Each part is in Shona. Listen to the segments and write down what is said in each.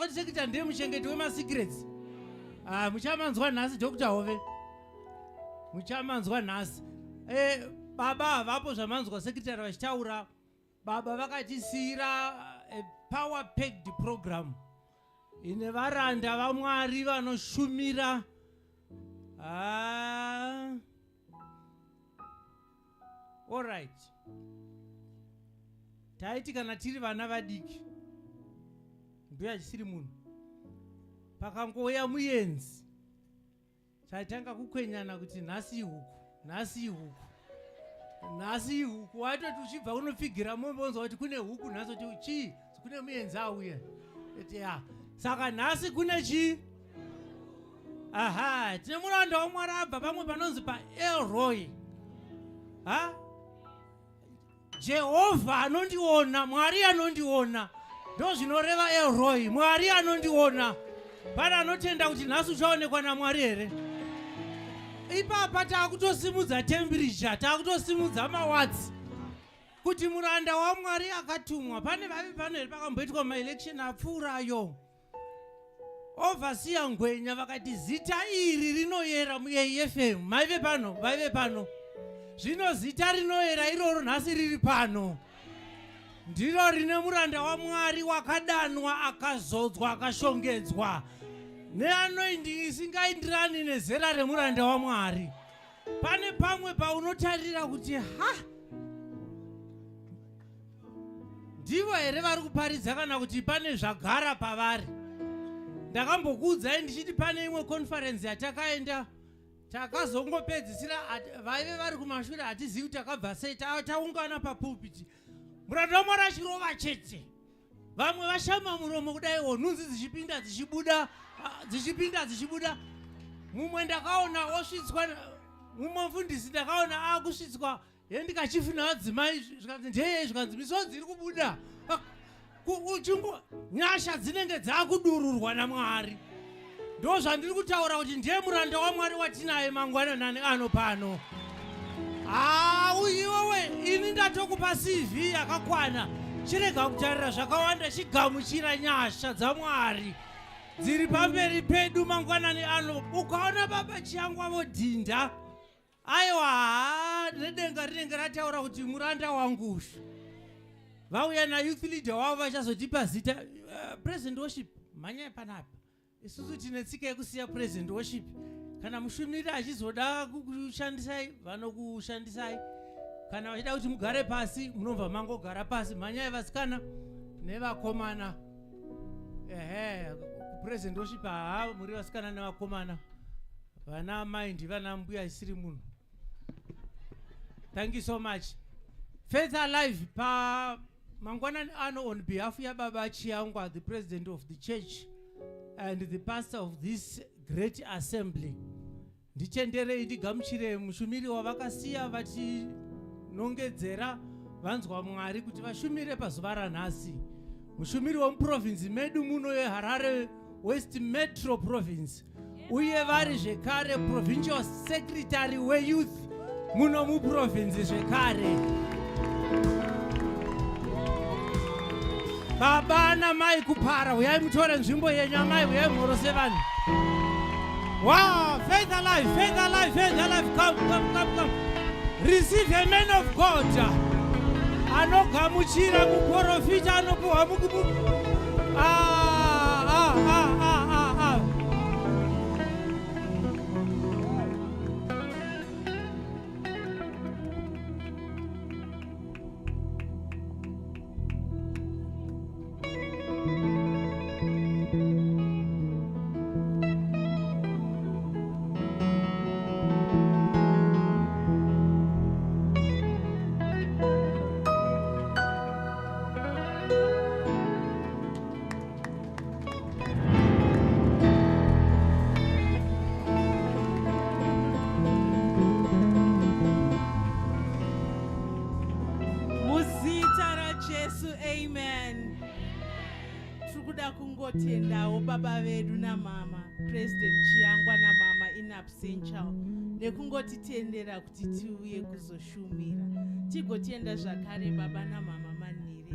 kuti sekita ndiye muchengeti wemasecrets. Muchamanzwa nhasi Dr. Hove. Muchamanzwa nhasi. Baba vapo zvamanzwa sekretary vachitaura. Baba vakatisiyira power packed program ine varanda vaMwari vanoshumira. All right. Taiti kana tiri vana vadiki mbuya chisiri munhu pakangouya muenzi taitanga kukwenyana kuti nhasi huku waitoti uchibva unopfigira mombonzwa kuti kune huku nhasi kuti chii kune muenzi auya saka nhasi kune chii. Tine muranda waMwari abva pamwe panonzi paElroy. Jehovha anondiona, Mwari anondiona. Ndo zvinoreva Elroy, Mwari anondiona. Pana anotenda kuti nhasi uchaonekwa naMwari here. Ipapa taakutosimudza temperature, taakutosimudza mawatts. Kuti muranda waMwari akatumwa. Pane vavi pano here pakamboitwa maelection apfuurayo. Overseer Ngwenya vakati zita iri rinoyera muAFM. Maive pano, vaive pano. Zvino zita rinoyera iroro nhasi riri pano. Ndiro rine muranda waMwari wakadanwa, akazodzwa, akashongedzwa. Neanointing isingaenderani nezera remuranda waMwari. Pane pamwe paunotarira kuti ndivo here vari kuparidza kana kuti pane zvagara pavari. Ndakambokuudzai ndichiti pane imwe conference yatakaenda takazongopedzisira vaive vari kumashure hatizivi kuti takabva sei taungana papulpiti. Muranda waMwari achirova chete. Vamwe vashama muromo kudaiwo nhunzi dzichipinda. Mumwe ndakaona osvitswa, mumwe mufundisi ndakaona akusvitswa hendikachifu navadzimai zvikanzi ndeye zvikanzi misodzi iri kubuda. Nyasha dzinenge dzakudururwa naMwari. Ndo zvandiri kutaura kuti ndiye muranda waMwari watinaye mangwananani ano pano. Iwewe ini ndatokupa CV yakakwana. Chirega kutarira zvakawanda, chigamuchira nyasha dzaMwari dziri pamberi pedu mangwanani ano. Ukaona baba chiangwa vodhinda, aiwa nedenga rinenge rataura kuti muranda wangu. Vauya naYouth leader wavo vachazotipa zita President Worship. Manyaya panapa isusu tine tsika yekusiya President Worship. Kana mushumiri achizoda kukushandisai vanokushandisai. Kana vachida kuti mugare pasi munobva mangogara pasi. Manyaya vasikana nevakomana. President Worship muri vasikana nevakomana. Vana mai ndivana mbuya isiri munhu. Thank you so much. Faith Alive pa mangwanani ano on behalf ya Baba Chiangwa, the president of the church and the pastor of this great assembly. Ndichenderei ndigamuchire mushumiri wavakasiya vachinongedzera vanzwa Mwari kuti vashumire pazuva ranhasi. Mushumiri wemuprovince medu muno yeHarare West Metro Province. Uye vari zvekare provincial secretary weYouth muno muprovince zvekare. Baba namai kupara, uyai mutore nzvimbo yenyu amai, uyai mhorose vanhu. Wow, faith alive, faith alive, faith alive, come. Receive a man of God. Anogamuchira kuprofita anopuwa mukumu. Tendawo baba vedu na mama President Chiangwa na mama in absentia nekungotitendera kuti tiuye kuzoshumira. Tigotenda zvakare baba na mama Maniri.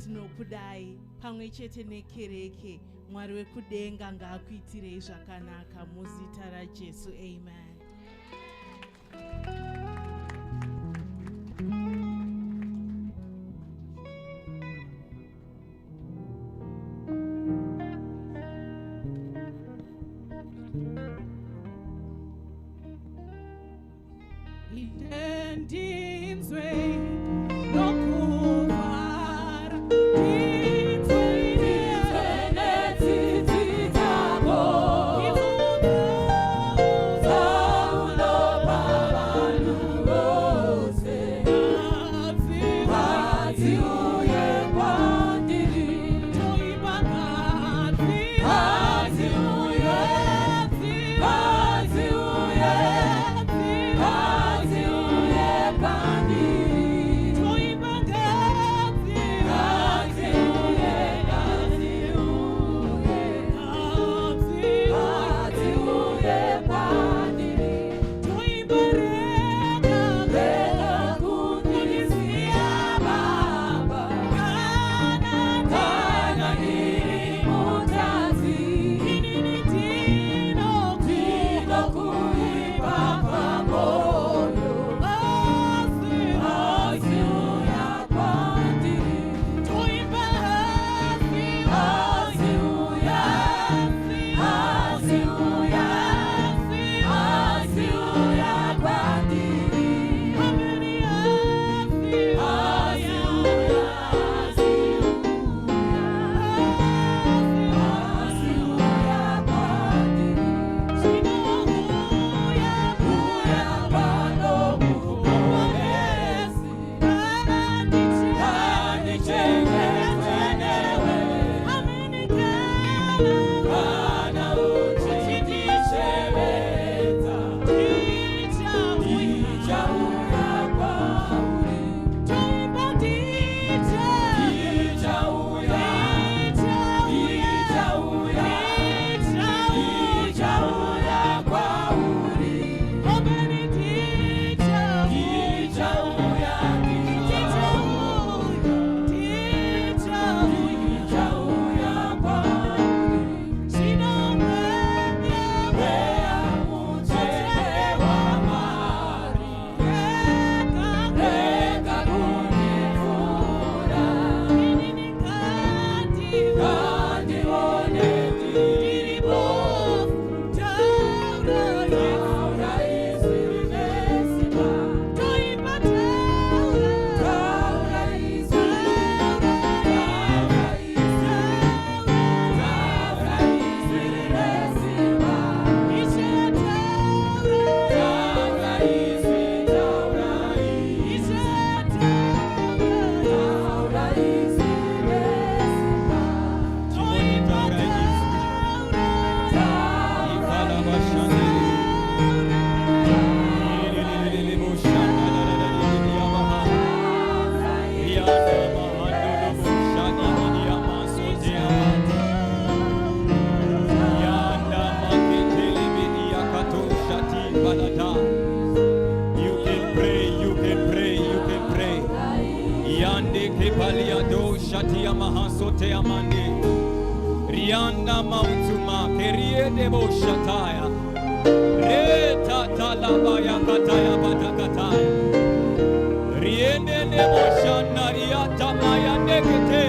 tinokudai pamwe chete nekereke. Mwari wekudenga ngaakuitirei zvakanaka muzita raJesu. Amen. Shatia Mahasote Amande Rianda Mautuma Kerie Debo Shataya Reta Talabaya Kataya Batakataya Riende Nebo Shana Riata Maya Negate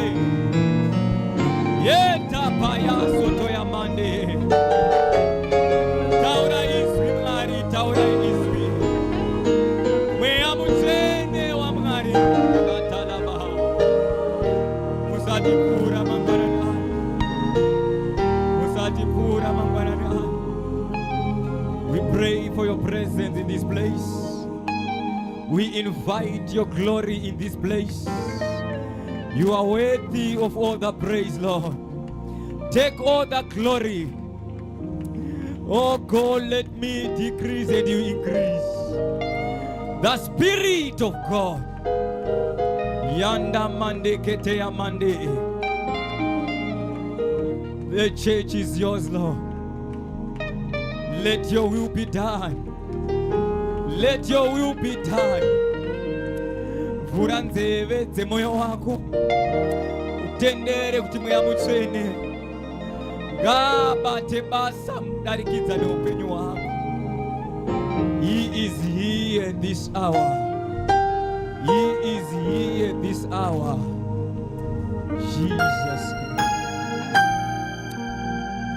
Yeta Paya Sotoya Mande Taura Iswi Mari Taura Iswi Wea Mutene wa Mari Pura Mangwarana, Musati Pura Mangwarana. We pray for your presence in this place. We invite your glory in this place. You are worthy of all the praise, Lord. Take all the glory. Oh God, let me decrease and you increase. The Spirit of God. Yanda mande kete ya mande. The church is yours, Lord. Let your will be done. Let your will be done. Vuranzeve ze moyo wako. mutendere kuti mweya mutsvene ngabate basa mudarikidza neupenyu hwako. He is here this hour. He is here this hour. Jesus.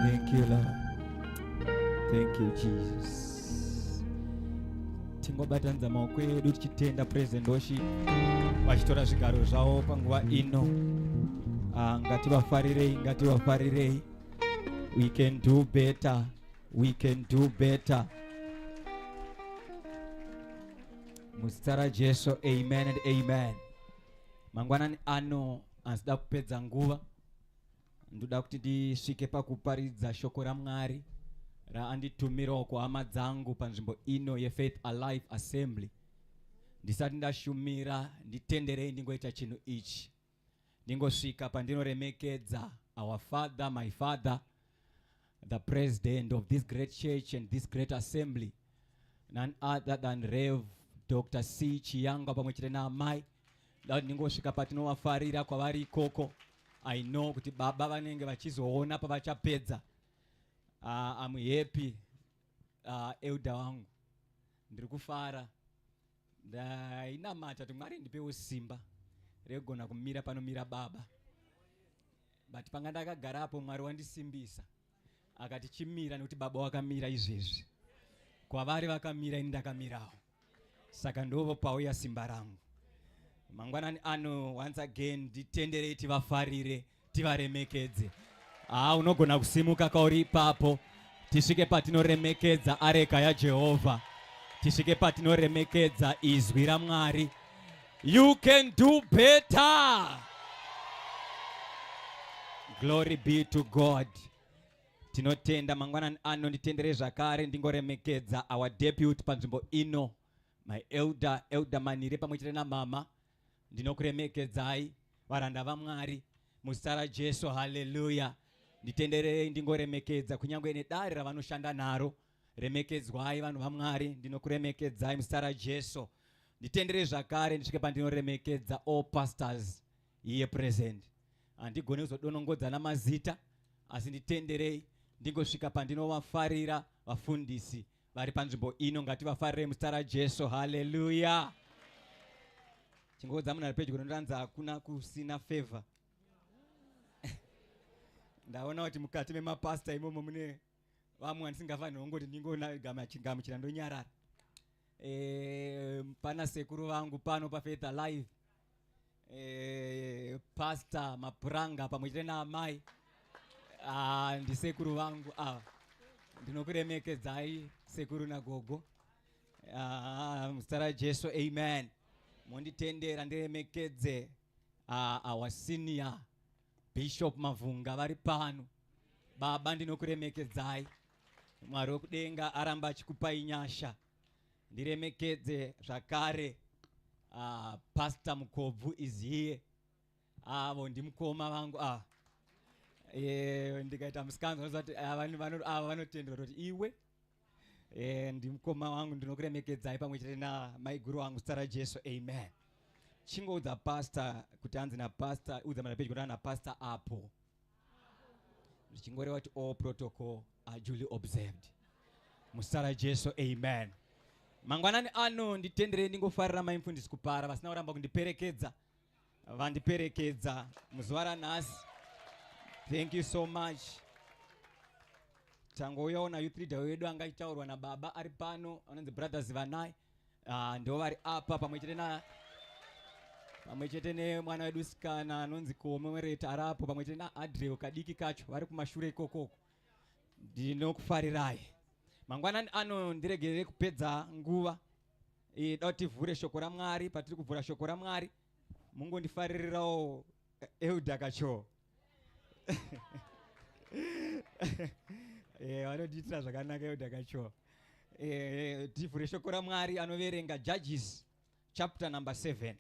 Thank you, Lord. Thank you, Jesus. Tingobatanidza maoko edu tichitenda President Worship vachitora zvigaro zvavo panguva ino. Ngativafarirei. We can do better. We can do better. Muzita raJesu, amen and amen. Mangwanani ano anzida kupedza nguva. Ndoda kuti ndisvike pakuparidza shoko raMwari raanditumirawo kuhama dzangu panzvimbo ino yeFaith Alive Assembly. Ndisati ndashumira nditenderei ndingoita chinhu ichi. Ndingosvika pandinoremekedza our father, my father, the president of this great church and this great assembly, none other than Rev Dr. C. Chiangwa pamwechete naamai. Ndingosvika patinovafarira kwavari ikoko. I know kuti baba vanenge vachizoona pavachapedza. I'm happy. Elder wangu ndiri kufara. Ndainamata kuti Mwari ndipewo simba regona kumira panomira baba. But panga ndakagarapo Mwari wandisimbisa akati chimira nekuti baba wakamira izvezvi. Kwavari vakamira ini ndakamirawo. Saka ndovo pauya simba rangu. Mangwanani ano once again nditenderei tivafarire, tivaremekedze. Unogona kusimuka kauri ipapo. Tisvike patinoremekedza areka yaJehovha. Tisvike patinoremekedza izwi raMwari. You can do better. Glory be to God. Tinotenda mangwanani ano nditendere zvakare ndingoremekedza our deputy panzvimbo ino, my elder Manire pamwechete namama. Ndinokuremekedzai varanda vaMwari muzita raJesu, hallelujah. Nditenderei ndingoremekedza kunyange nedare ravanoshanda naro. Remekedzwai vanhu vaMwari, ndinokuremekedzai muzita raJesu. Nditenderei zvakare ndisvike pandinoremekedza all pastors here present. Handigoni kuzodonongodza namazita, asi nditenderei ndingosvika pandinovafarira vafundisi vari panzvimbo ino. Ngativafarirei muzita raJesu, hallelujah. Chingodza munhu ari pedyo kunondanza hakuna kusina favor. Ndaona kuti mukati memapasta imomo mune vamwe vandisingafanirwi ngoti ndingoona gamuchira ndonyarara. Pana sekuru vangu pano paFaith Alive, Pastor Mapuranga pamwechete naamai. Ndisekuru vangu ava. Ndinokuremekedzai sekuru nagogo. Muzita raJesu, amen. Monditendera ndiremekedze our senior Bishop Mavunga vari pano. Baba ndinokuremekedzai. Mwari wekudenga aramba achikupai nyasha. Ndiremekedze zvakare Pastor Mukobvu is here. Avo ndimukoma vangu ndikaita musikanzwa kuti ava vanotendera kuti iwe ndimukoma wangu. Ndinokuremekedzai pamwechete namaiguru wangu zita raJesu, amen. Chingoudza pastor kuti anzi napastor, udza mana pedyo na pastor apo. Ndichingoreva kuti all protocol are duly observed. Muzita raJesu, amen. Mangwanani ano nditenderei ndingofarira maimfundisi kupara vasina kuramba kundiperekedza. Vandiperekedza muzuva ranhasi. Thank you so much. Tangouyaona youth leader wedu angaitaurwa nababa ari pano, anonzi brothers Vanai. Ndo vari apa pamwechete nemwana wedu sikana anonzi Komereta arapo pamwechete naAdreo kadiki kacho vari kumashure ikokoko. Ndinokufarirai. Mangwanani ano ndiregerere kupedza nguva. Doda tivhure shoko raMwari. Patiri kuvhura shoko raMwari, mungondifaririrawo Elder kacho. Vanodiitira zvakanaka Elder kacho. Tivhure shoko raMwari anoverenga Judges chapter number 7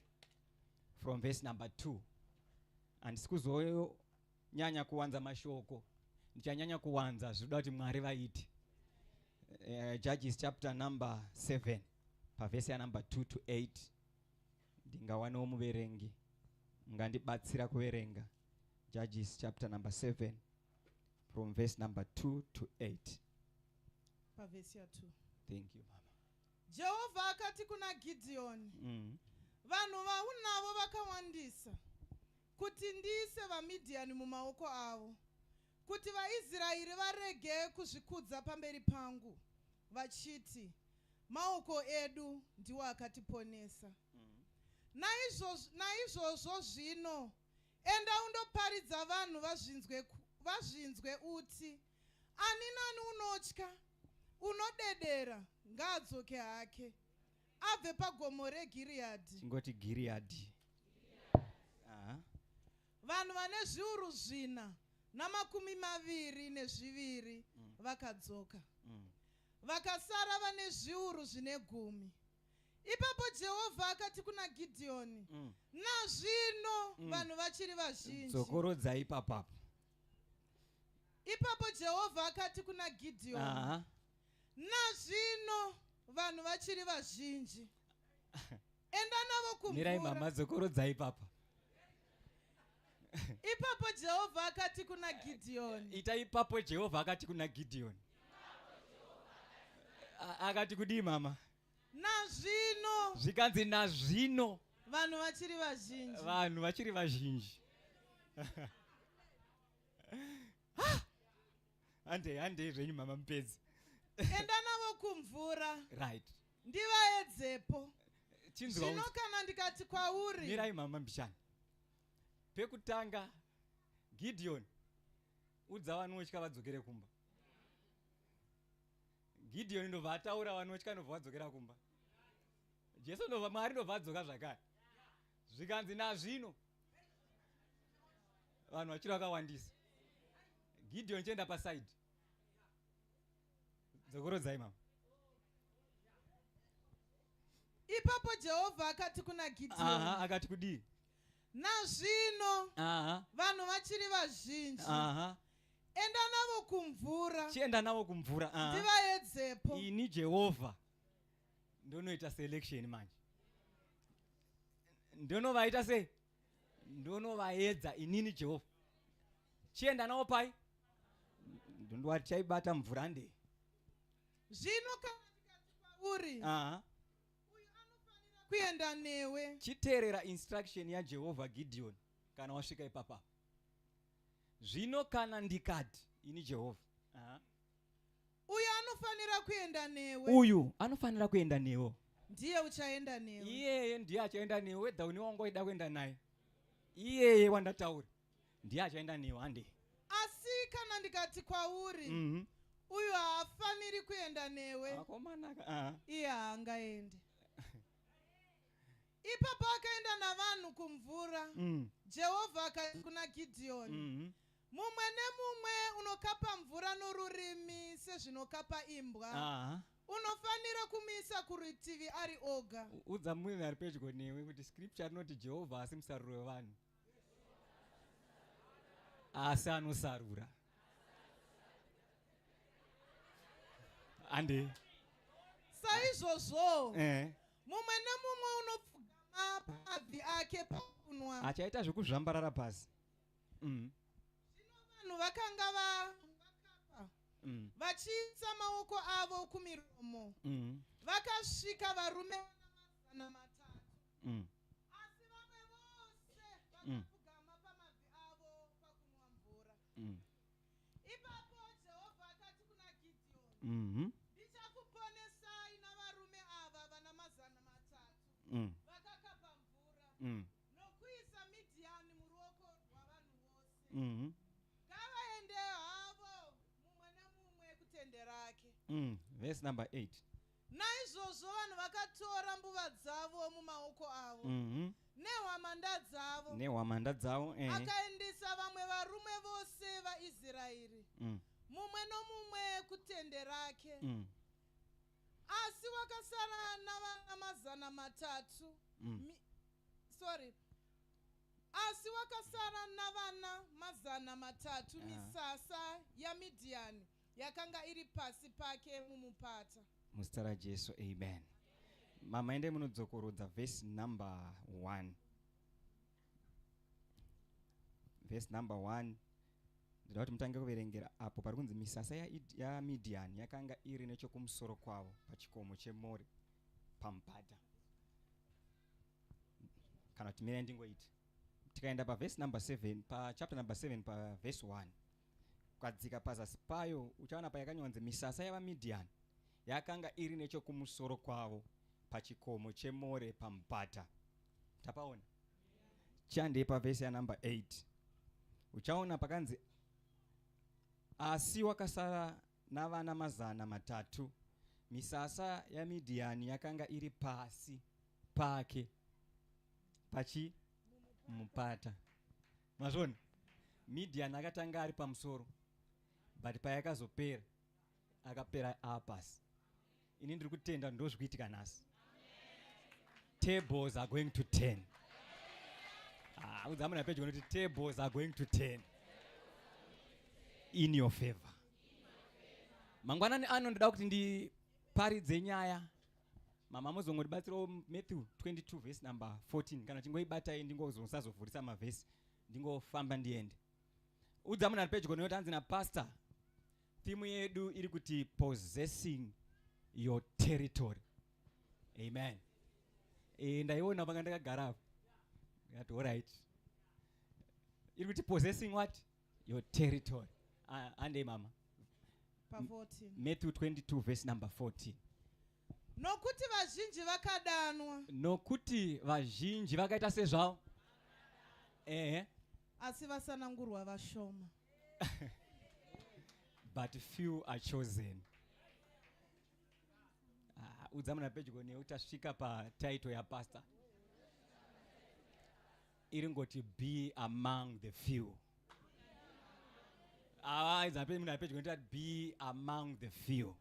from verse number 2. Handisi kuzonyanya kuwanza mashoko, ndichanyanya kuwanza zvinoda kuti Mwari vaiti. Judges chapter number 7 pavhesi number 2 to 8. Ndingawanawo muverengi mungandibatsira kuverenga. Judges chapter number 7 from verse number 2 to 8. Pavesi ya 2. Thank you, Mama. Jehovha akati kuna Gideoni, vanhu vaunavo vakawandisa kuti ndiise vaMidhiani mumaoko avo, kuti vaIsraeri varege kuzvikudza pamberi pangu vachiti, maoko edu ndiwo akatiponesa. Naizvozvo zvino enda undoparidza vanhu vazvinzwe uti, ani nani unotya, unodedera, ngaadzoke hake abve pagomo reGiriadhi. Ngoti Gileadi. Vanhu vane zviuru 422 vakadzoka. Vakasara vane zviuru 10. Ipapo Jehovha akati kuna Gideoni, nazvino vanhu vachiri vazhinji. Dzokorodzai papapo. Ipapo Jehovha akati kuna Gideoni, nazvino vanhu vachiri vazhinji. Enda navo kumvura. Mirai mama, dzokorodzai papa. Ipapo Jehovha akati kuna Gideoni. Ita ipapo Jehovha akati kuna Gideoni. Akati kudii mama? Nazvino. Zvikanzi nazvino vanhu vachiri vazhinji. Vanhu vachiri vazhinji. Ande zvenyu mama mupedzi. Enda navo kumvura. Right. Ndivaedzepo. Chinzwa. Zvino kana ndikati kwauri. Mirai mama mbishani. Pekutanga Gideon udza vanotya vadzokere kumba. Gideon ndobva ataura vanotya ndobva vadzokera kumba. Jesu ndobva Mwari ndobva adzoka zvakare. Zvikanzi nazvino vanhu vachiri vakawandisa. Gideon chienda paside. Dzokorodzai mama. Ipapo Jehovha akati kuna Gideoni. Akati kudii? Nazvino vanhu vachiri vazhinji. Enda navo kumvura. Chienda navo kumvura. Ndivaedzepo. Ini Jehovha ndonoita selection manje. Ndonovaita sei? Ndonovaedza inini Jehovha. Chienda navo pai? Ndondwati chaibata mvura ndei. Zvino kana ndikati kwauri. Uyu anofanira kuenda newe. Chiteerera instruction yaJehovha Gideon kana wasvika ipapa. Zvino kana ndikati ini Jehovha. Uyu anofanira kuenda newe. Uyu anofanira kuenda newe. Ndiye uchaenda newe. Iyeye ndiye achaenda newe. Wedha une wangoida kuenda naye. Iyeye wandataura. Ndiye achaenda newe hande. Asi kana ndikati kwauri. Uyu haafaniri kuenda newe. Akomanaka. Iye haangaende. Ipapo akaenda navanhu kumvura. Jehovha akati kuna Gideoni, mumwe nemumwe unokapa mvura norurimi sezvinokapa imbwa, unofanira kumisa kurutivi ari oga. Udza munhu ari pedyo newe kuti scripture rinoti Jehovha haasi musaruri wevanhu, asi anosarura. Ande saizvozvo mumwe nemumwe unopfugama pamabvi ake pakunwa achaita zvekuzvambarara pasi. Zvino vanhu vakanga vakapa vachiisa maoko avo kumiromo. Vakasvika varume 300. Asi vamwe vose vakapfugama pamabvi avo pakunwa mvura. Ipapo Jehovha akati kuna Gideoni, ndichakuponesai navarume ava vana 300 vakakapa mvura nokuisa Midhiani muruoko rwavanhu vose. Ngavaende havo mumwe nemumwe kutende rake. Verse number 8. Naizvozvo vanhu vakatora mbuva dzavo mumaoko avo nehwamanda dzavo akaendesa vamwe varume vose vaIsraeri mumwe nomumwe kutende rake. Asi wakasara navana 300 asi wakasara navana 300 misasa yaMidhiani yakanga iri pasi pake mumupata. Muzita raJesu, amen. Mama ende munodzokorodza verse number 1. verse number 1. Ndinoda kuti mutange kuverengera apo pari kunzi misasa yaMidhiani yakanga iri nechokumusoro kwavo pachikomo cheMore pamupata. Kana kuti mira ndingoita. Tikaenda paverse number 7, chapter number 7 verse 1. Kwadzika pazasi payo uchaona payakanyorwa misasa yavaMidhiani yakanga iri nechokumusoro kwavo pachikomo cheMore pamupata. Tapaona? Chande paverse ya number 8. Uchaona pakanzi asi wakasara navana 300. Misasa yaMidhiani yakanga iri pasi pake pachi mupata. Mazvona? Midhiani akatanga ari pamusoro, but payakazopera akapera apasi. Ini ndiri kutenda ndozvikuitika nhasi. Tables are going to turn. Udzamuna pedyo kuti tables are going to turn in your favor. Mangwanani ano ndoda kuti ndiparidze nyaya. Mama muzongotibatsirawo Matthew 22 verse number 14. Kana chingoibatai ndingozosazovhurisa mavhesi ndingofamba ndiende. Udzamuna pedyo noti anzi na pastor. Theme yedu iri kuti possessing your territory. Amen. Ndaiona panga ndakagara apo. Ngati alright. Iri kuti possessing what? Your territory. Ande mama. Pa 14. Matthew 22 verse number 14. Nokuti vazhinji vakadanwa. Nokuti vazhinji vakaita sezvavo. Asi vasanangurwa vashoma. But few are chosen. Udzamuna pedyo neutasvika pa title ya pastor. Iri ngoti be among the few. Udzamuna pedyo ngoti be among the few.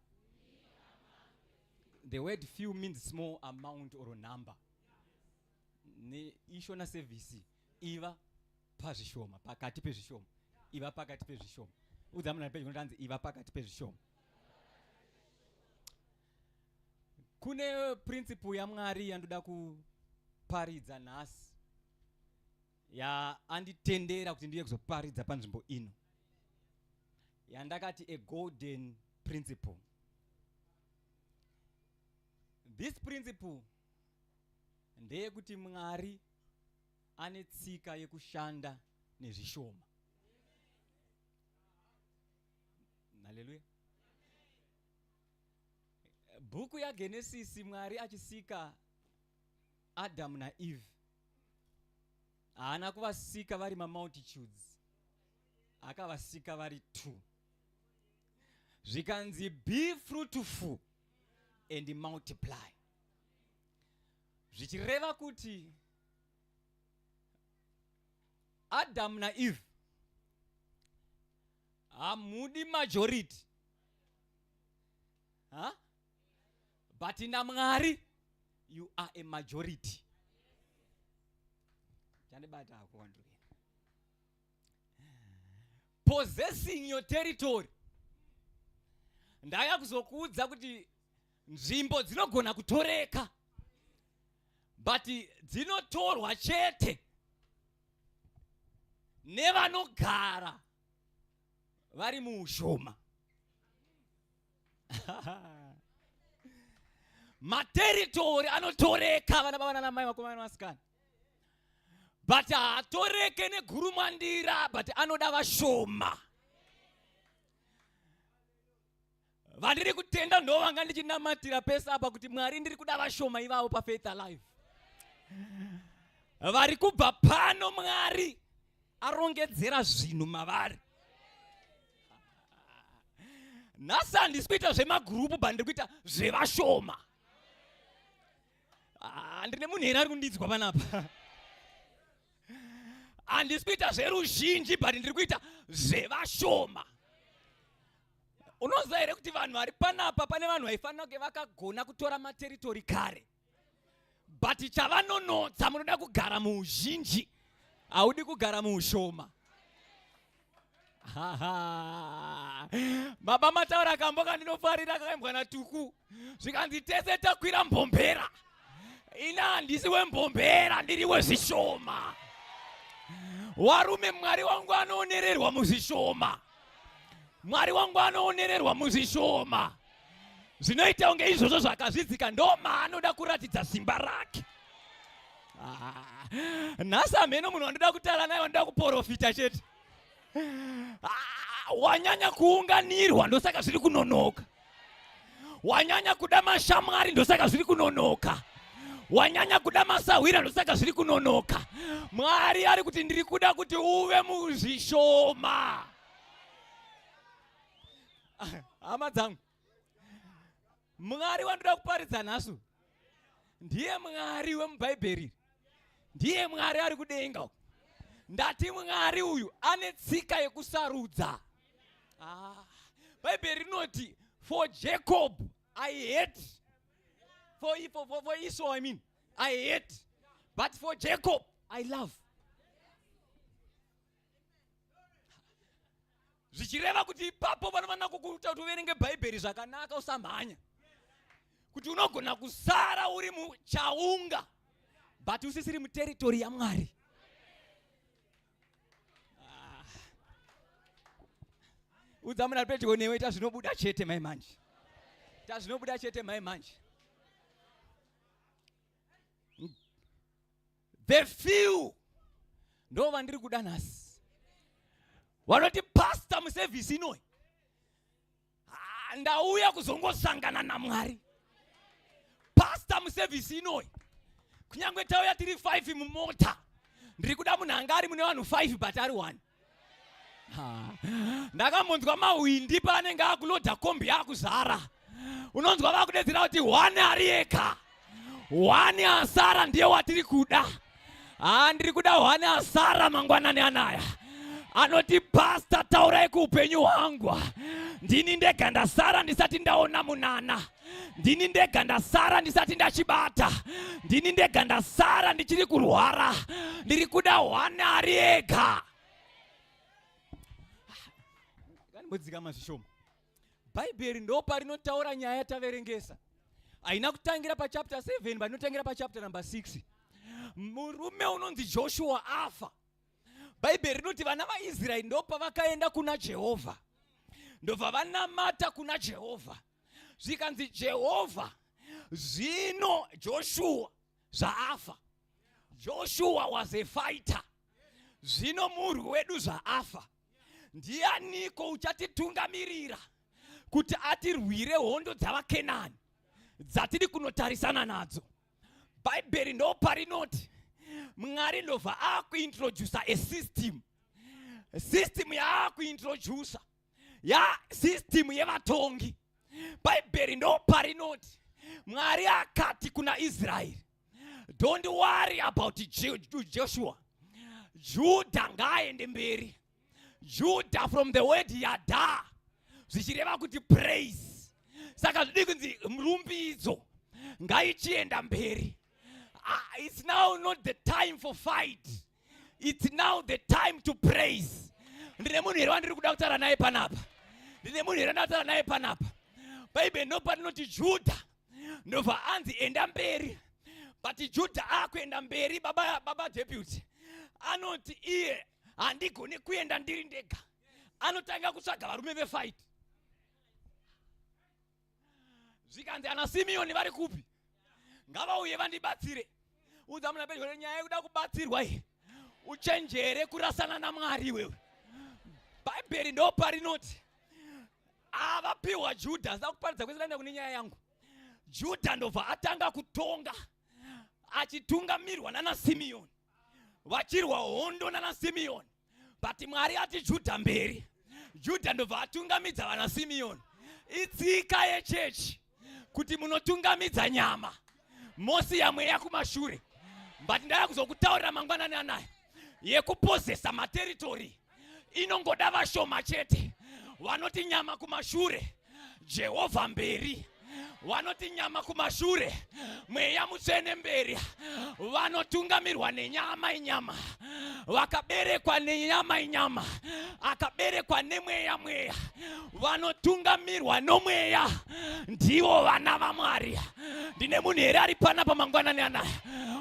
The word few means small amount or number. Ne ishona service iva pazvishoma, pakati pezvishoma. Iva pakati pezvishoma. Udzamuna pedyo ngoti iva pakati pezvishoma. Kune principle yaMwari yandoda kuparidza nhasi. Anditendera kuti ndiye kuzoparidza panzvimbo ino. Yandakati a golden principle. This principle ndeyekuti Mwari ane tsika yekushanda nezvishoma. Hallelujah. Bhuku yaGenesis Mwari achisika Adam na Eve. Haana kuvasika vari multitudes. Akavasika vari 2. Zvikanzi be fruitful and multiply. Zvichireva kuti Adam na Eve hamudi majority. But in Mwari, you are a majority. Possessing your territory. Ndaya kuzokuudza kuti nzvimbo dzinogona kutoreka, but dzinotorwa chete nevanogara vari muushoma. Materitory anotoreka vana baba nana mai vakomana navasikana, but haatoreke negurumwandira, but anoda vashoma. Vandiri kutenda ndo vanga ndichinamatira pesa apa kuti Mwari ndiri kuda vashoma ivavo paFaith Alive. Vari kubva pano Mwari arongedzera zvinhu mavari. Nhasi handisi kuita zvemagurupu, but ndiri kuita zvevashoma. Ndine munhu here ari kundidzwa panapa. Handisi kuita zveruzhinji, but ndiri kuita zvevashoma. Unoziva here kuti vanhu vari panapa pane vanhu vaifanira kunge vakagona kutora materitory kare, but chavanonodza munoda kugara muuzhinji, haudi kugara muushoma. Baba mataura kamboka ndinofarira akaimbwa naTuku. Zvikanzi tese takwira mbombera. Ina handisi wembombera, ndiri wezvishoma. Warume, Mwari wangu anoonererwa muzishoma. Mwari wangu anoonererwa muzishoma. Zvinoita unge izvozvo zvakazvidzika, ndoma anoda kuratidza simba rake. Nhasi ameno munhu wanoda kutaura naye, wanoda kuprofita chete. Wanyanya kuunganirwa ndosaka zviri kunonoka. Wanyanya kuda mashamwari ndosaka zviri kunonoka. Wanyanya kuda masahwira ndosaka zviri kunonoka. Mwari ari kuti ndiri kuda kuti uve muzvishoma. Hama dzangu, Mwari wanoda kuparidza nhasi ndiye Mwari wemubhaibheri. Ndiye Mwari ari kudenga. Ndati Mwari uyu ane tsika yekusarudza. Bhaibheri rinoti, for Jacob I hate. For Esau I hate. But for Jacob I love. Zvichireva kuti ipapo vanofana kukuita kuti uverenge bhaibheri zvakanaka, usamhanya. Kuti unogona kusara uri muchaunga, but usisiri muteritori yaMwari. Udzamuna pedyo newe, tazvinobuda chete mai manje. Tazvinobuda chete mai manje. The few ndo vandiri kuda nhasi. Vanoti pastor muservice inoi, ndauya kuzongosangana naMwari. Pastor muservice inoi, kunyangwe tauya tiri 5 mumota, ndiri kuda munhu anga ari mune vanhu 5 but ari 1. Ndakamonzwa mawindi paanenge akulodha kombi yakuzara. Unonzwa vakudedzera kuti 1 ari eka, 1 asara ndiye watiri kuda. Ndiri kuda 1 asara mangwanani anaya. Anoti pastor, taurai kuupenyu hwangu. Ndini ndega ndasara ndisati ndaona munana. Ndini ndega ndasara ndisati ndachibata. Ndini ndega ndasara ndichiri kurwara. Ndiri kuda 1 ari ega. Mudzika mazvishoma. Bhaibheri ndo parinotaura nyaya yataverengesa. Haina kutangira pachapter 7 but inotangira pachapter number 6. Murume unonzi Joshua afa. Bhaibheri rinoti vana vaIsraeri ndo pavakaenda kuna Jehovha. Ndobva vanamata kuna Jehovha. Zvikanzi Jehovha, zvino Joshua zvaafa. Joshua was a fighter. Zvino murwi wedu zvaafa. Ndianiko uchatitungamirira kuti atirwire hondo dzavaKenani dzatiri kunotarisana nadzo? Bhaibheri ndo parinoti Mwari ndobva akuintrodusa a system. System yaakuintrodusa system yevatongi. Bhaibheri ndo parinoti Mwari akati kuna Israeri, don't worry about Joshua. Judah ngaende mberi. Judah from the word yada, zvichireva kuti praise. Saka zvidi kunzi murumbidzo ngaichienda mberi. It's now not the time for fight. It's now the time to praise. Ndine munhu here wandiri kuda kutaura naye panapa. Ndine munhu here ndataura naye panapa. Bhaibheri ndo parinoti Judah ndobva anzi enda mberi. But Judah akuenda mberi, baba deputy anoti iye handigoni kuenda ndiri ndega. Anotanga kutsvaga varume vefight. Zvikanzi ana Simeoni vari kupi? Ngavauye vandibatsire. Udza muna pedyo nyaya yekuda kubatsirwa iyi. Uchenjere kurasana naMwari wewe. Bhaibheri ndo parinoti avapiwa Judah. Zda kuparidza kwese ndaenda kune nyaya yangu. Judah ndobva atanga kutonga achitungamirirwa nana Simeoni. Vachirwa hondo nana Simeoni. But Mwari ati Judah mberi. Judah ndobva atungamidza vana Simeoni. Itsika yechechi kuti munotungamidza nyama mosiya mweya kumashure. But ndaya kuzokutaurira mangwanani anaya yekupozesa materitory inongoda vashoma chete. Vanoti nyama kumashure, Jehovha mberi. Vanoti nyama kumashure, mweya mutsvene mberi. Vanotungamirwa nenyama inyama, vakaberekwa nenyama inyama, akaberekwa nemweya mweya. Vanotungamirwa nomweya ndivo vana vaMwari. Ndine munhu here ari panapa mangwanani anaya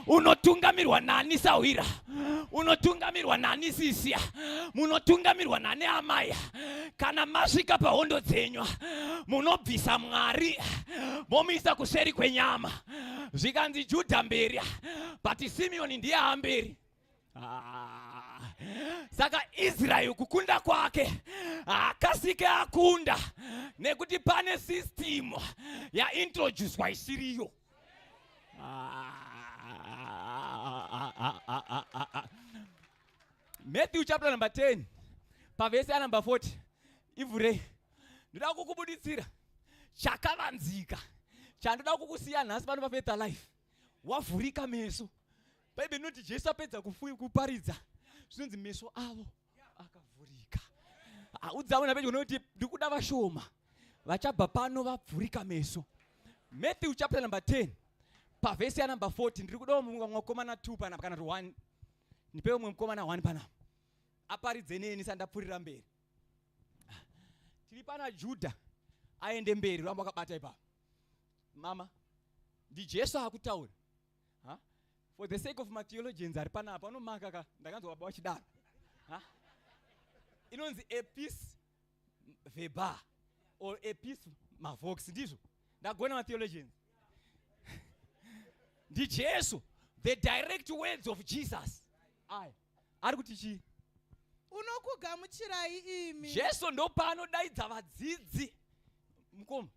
unotungamirwa nani sawira? unotungamirwa nani sisiya, munotungamirwa nani amaya. Kana masvika pahondo dzenyu munobvisa Mwari momuisa kuseri kwenyama. Zvikanzi Judha mberi but Simeoni ndiye amberi. Saka Israel kukunda kwake akasike akunda nekuti pane system ya introduced isiriyo. Matthew chapter number 10 pavesi number 40 ivurei. Ndoda kukubuditsira chakavanzika chandoda kukusiya nhasi pano paFaith Alive. Wavhurika meso. Bhaibheri inoti Jesu apedza kuparidza zvinonzi meso avo akavhurika. Udzawo napedyo unoti ndikuda vashoma vachabva pano vavhurika meso. Matthew chapter number 10 pavesi number 40 ndiri kudawo mumwe mukomana 2 panapa kana 1. Nipewo mumwe mukomana 1 panapa. Aparidze neni sandapfurira mberi. Tiri pana Judha aende mberi ramba akabata ipapo. Mama, ndi Jesu akutaura. For the sake of my theologians ari panapa anomaka ndakanzwa baba wachidaro. Inonzi epis veba or epis mavox ndizvo. Ndagona ma theologians. Ndi Jesu, the direct words of Jesus. Ari kuti chi? Unokugamuchirai imi. Jesu ndo paanodaidza vadzidzi. Mukoma.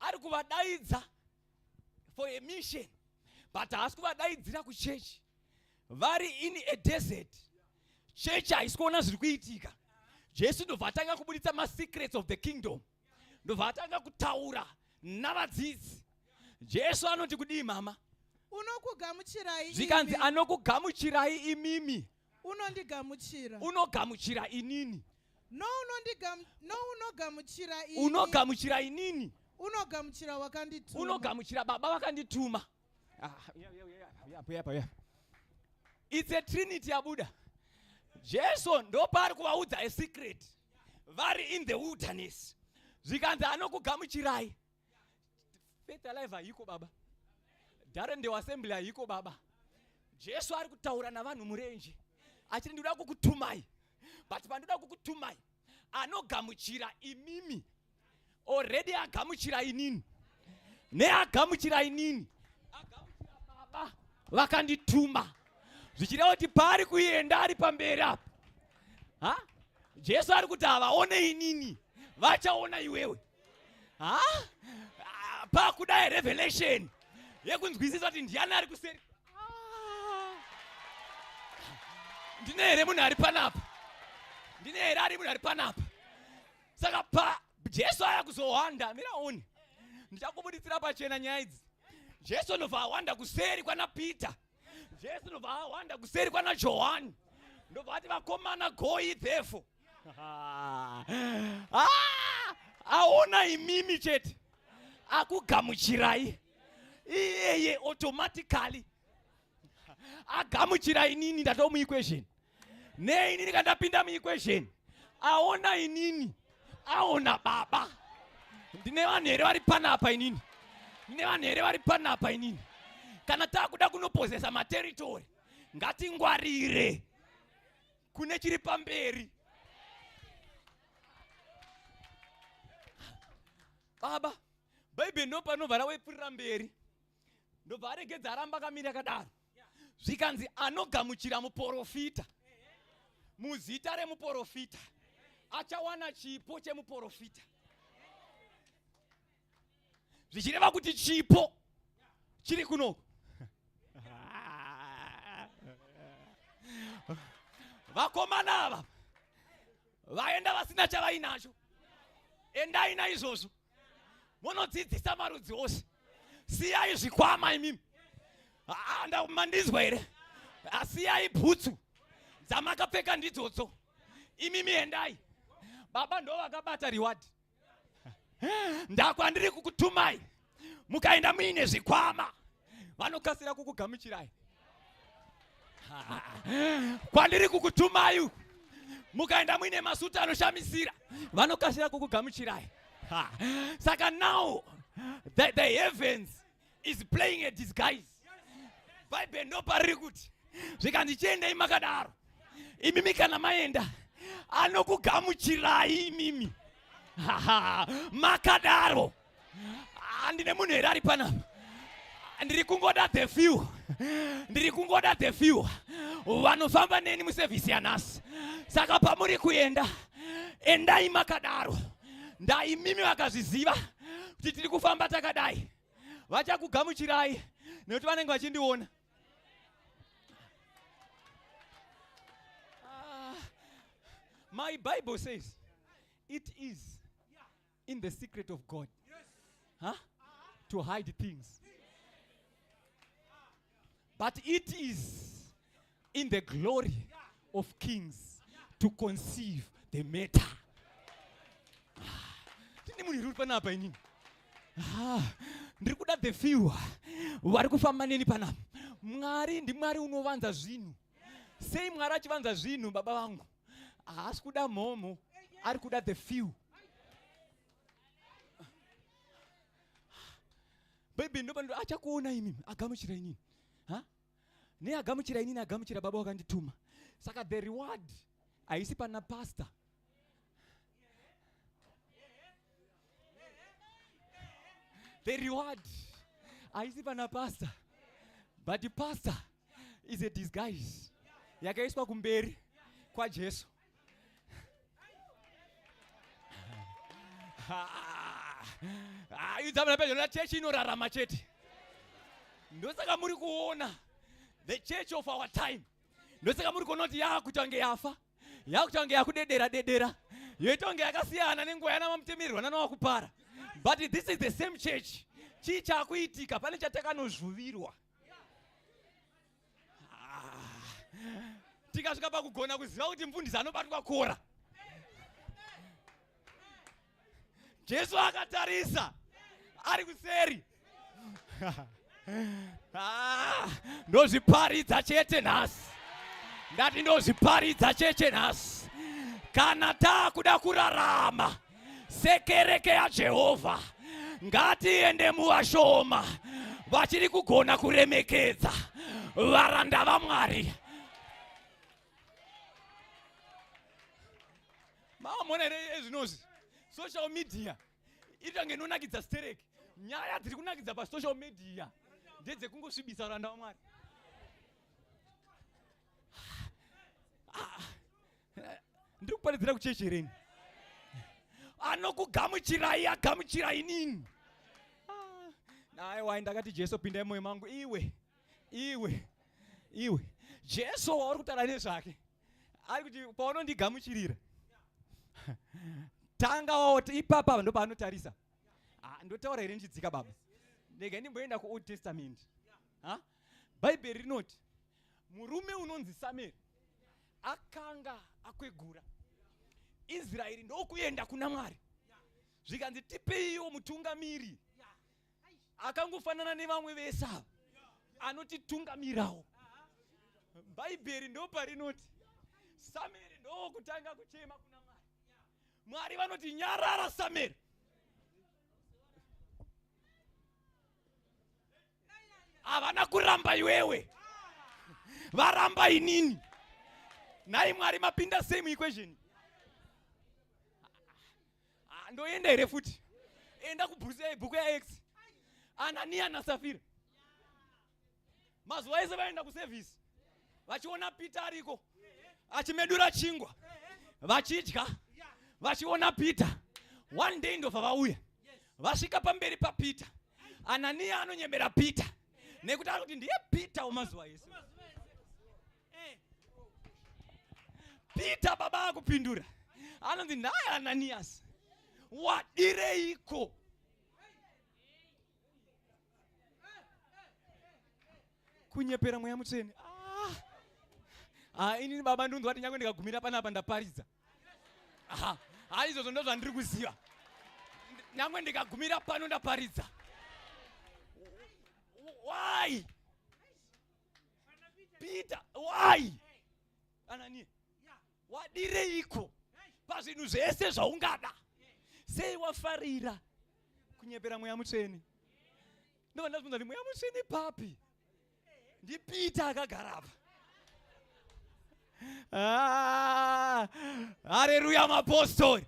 Ari kuvadaidza for a mission. But haasi kuvadaidzira kuchechi. Vari in a desert. Chechi haisi kuona zviri kuitika. Jesu ndobva atanga kubuditsa ma secrets of the kingdom. Ndobva atanga kutaura navadzidzi. Jesu anoti kudii mama? Unokugamuchirai imi. Zvikanzi anokugamuchirai imimi. Unondigamuchira. Unogamuchira inini. No unogamuchira ini. Unogamuchira inini. Unogamuchira wakandituma. Unogamuchira baba vakandituma. It's a trinity yabuda. Jesu ndo pari kuvaudza a secret. Vari in the wilderness. Zvikanzi anokugamuchirai. Faith Alive haiko baba. Darende assembly haiko baba. Jesu ari kutaura navanhu murenje. Achiri ndoda kukutumai. But pandoda kukutumai anogamuchira imimi. Already agamuchira inini. Ne agamuchira inini. Agamuchira baba vakandituma. Zvichireva kuti pari kuenda ari pamberi apa. Jesu ari kuti havaone inini, vachaona iwewe. Pakudai revelation yekunzwisisa kuti ndiani ari kuseri. Ndine here munhu ari panapa. Ndine here ari munhu ari panapa. Saka pa Jesu aya kuzowanda miraoni. Ndichakubuditsira pachena nyaya idzi. Jesu ndobva awanda kuseri kwana Peter. Jesu ndobva awanda kuseri kwana Johani. Ndobva ati vakomana go ye therefore. Aona imimi chete. Akugamuchirai. Iyeye automatically. Agamuchirai inini ndatomu equation. Ne inini kandapinda mu equation. Aona inini. Aona baba. Ndine vanhu here vari panapa inini. Ndine vanhu here vari panapa inini. Kana takuda kunopozesa materitory, ngatingwarire kune chiri pamberi. Baba, Bhaibheri ndopa novhara wepfurira mberi. Ndobva aregedza aramba akamira kadaro. Zvikanzi anogamuchira muprofita. Muzita remuprofita. Achawana chipo chemuprofita. Zvichireva kuti chipo chiri kunoko. Vakomana ava vaenda vasina chavainacho. Endai naizvozvo munodzidzisa marudzi ose. Siyai zvikwama imimi. Mandinzwa here. Siyai bhutsu dzamakapfeka ndidzodzo. Imimi endai. Baba ndo vakabata reward. Ndakwandiri kukutumai. Mukaenda muine zvikwama vanokasira kukugamuchirai. Kwandiri kukutumai. Mukaenda muine masuta anoshamisira vanokasira kukugamuchirai. Saka now the heavens is playing a disguise. Bhaibheri ndopariri kuti zvikanzi chiendei makadaro. Imimi kana maenda anokugamuchirai imimi. Makadaro. Andine munhu here ari panapa. Ndiri kungoda the few. Ndiri kungoda the few. Vanofamba neni musevhisi yanhasi. Saka pamuri kuenda, endai makadaro. Ndai mimi vakazviziva kuti tiri kufamba takadai. Vachakugamuchirai nekuti vanenge vachindiona. My Bible says it is in the secret of God to hide things. But it is in the glory of kings to conceive the matter. Ndiri kuda the few vari kufamba neni panapa. Mwari ndimwari unovanza zvinhu. Sei Mwari achivanza zvinhu baba vangu? Haasi kuda mhomo, ari kuda the few. Baby ndopando achakuona imimi agamuchira inini. Ne agamuchira inini agamuchira baba wakandituma. Saka the reward haisi pana pastor. The reward haisi pana pastor. But the pastor is a disguise. Yakaiswa kumberi kwa Jesu. Yudzamana pedyo na church inorarama chete. Ndosaka muri kuona the church of our time. Ndosaka muri kuona kuti yakutange yafa. Yakutange yakudedera dedera. Yoitonge yakasiyana nenguva yana mamutemererwa nanowakupara. But this is the same church. Chii chakuitika pane chatakanozvuvirwa. Tikasvika pakugona kuziva kuti mufundisi anobatwa kora. Jesu akatarisa ari kuseri. Ndozviparidza chete nhasi. Ndati ndozviparidza chete nhasi. Kana takuda kurarama sekereke yaJehovha, ngatiende muvashoma vachiri kugona kuremekedza varanda vaMwari. Maamona here ezvinozi social media itange inonakidza stereki. Nyaya dziri kunakidza pasocial media ndedzekungosvibisa varanda vaMwari. Ndiri kuparidzira kuchechereni. Anokugamuchirai agamuchirai nini? Aiwa ndakati Jesu pindai mumwoyo mangu. Iwe Jesu wauri kutaura nezvake ari kuti paunondigamuchirira tanga waoti ipapa ndo paanotarisa. Ndotaura here ndichidzika baba. Ndege ndimboenda kuOld Testament. Bhaibheri rinoti murume unonzi Samueri akanga akwegura. Israeri ndokuenda kuna Mwari. Zvikanzi tipeiwo mutungamiri akangofanana nevamwe vese ava anotitungamirawo. Bhaibheri ndo parinoti Samueri ndokutanga kuchema kuna Mwari. Mwari vanoti nyarara Samueri. Havana kuramba iwewe, varamba inini. Nai Mwari mapinda same equation. Ndoenda here futi. Enda kubhuku yaX. Anania naSafira. Mazuva ese vaenda kuservice. Vachiona Peter ariko achimedura chingwa. Vachidya. Vachiona Peter. One day ndobva vauya. Vasvika pamberi paPeter. Anania anonyemera Peter. Nekuti ari kuti ndiye Peter wamazuva ese. Peter baba akupindura. Anonzi naye Ananias. Wadireiko? Kunyepera mweya mutsvene. Inini baba ndonzwa kuti nyange ndikagumira panapa ndaparidza. Izvozvo ndozvandiri kuziva. Nyange ndikagumira pano ndaparidza. Why? Peter, why? Anania. Wadireiko? Pazvinhu zvese zvaungada. Sei wafarira kunyepera mweya mutsvene? Ndova ndazvibvunza kuti mweya mutsvene papi? Ndi Peter akagara apa. Haleluya mapostori.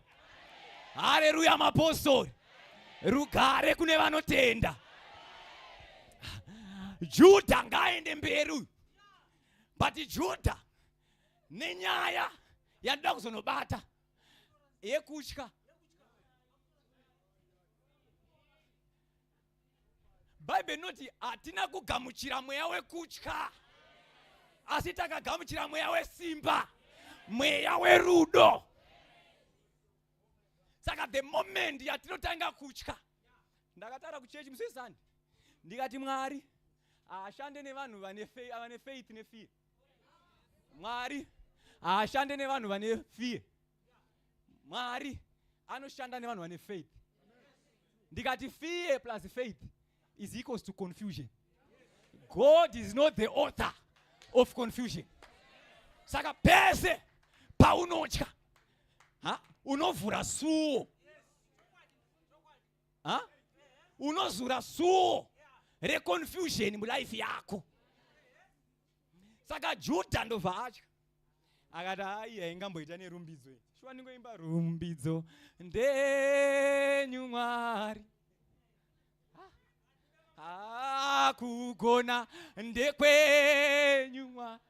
Haleluya mapostori. Rugare kune vanotenda. Judha ngaende mberi. But Judha nenyaya yanoda kuzonobata yekutya. Bible noti atina kugamuchira mweya wekutya, asi takagamuchira mweya wesimba, mweya werudo. Saka the moment yatinotanga kutya, ndakatara kuchechi musesani ndikati Mwari ashande nevanhu vane faith nefear. Mwari ashande nevanhu vane fear. Mwari anoshanda nevanhu vane faith. Ndikati fear plus faith is equals to confusion. God is not the author of confusion. Saka pese paunotya, unovhura suo, unozura suo reconfusion mulife yako. Saka Judha ndobva atya akati ai aingamboita nerumbidzo. Shuwa ndingoimba rumbidzo ndenyu Mwari, kugona ndekwenyu Mwari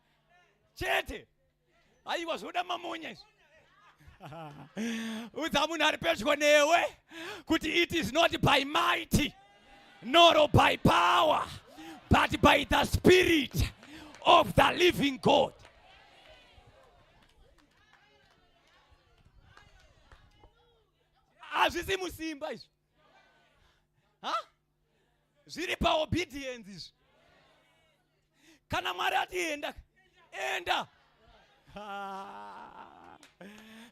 chete. Aiwa zvoda mamonya izvo. Udza munhu ari pedyo newe kuti it is not by might nor by power but by the Spirit of the living God. Hazvisi musimba izvo. Zviri paobedience izvo. Kana Mwari ati enda, enda.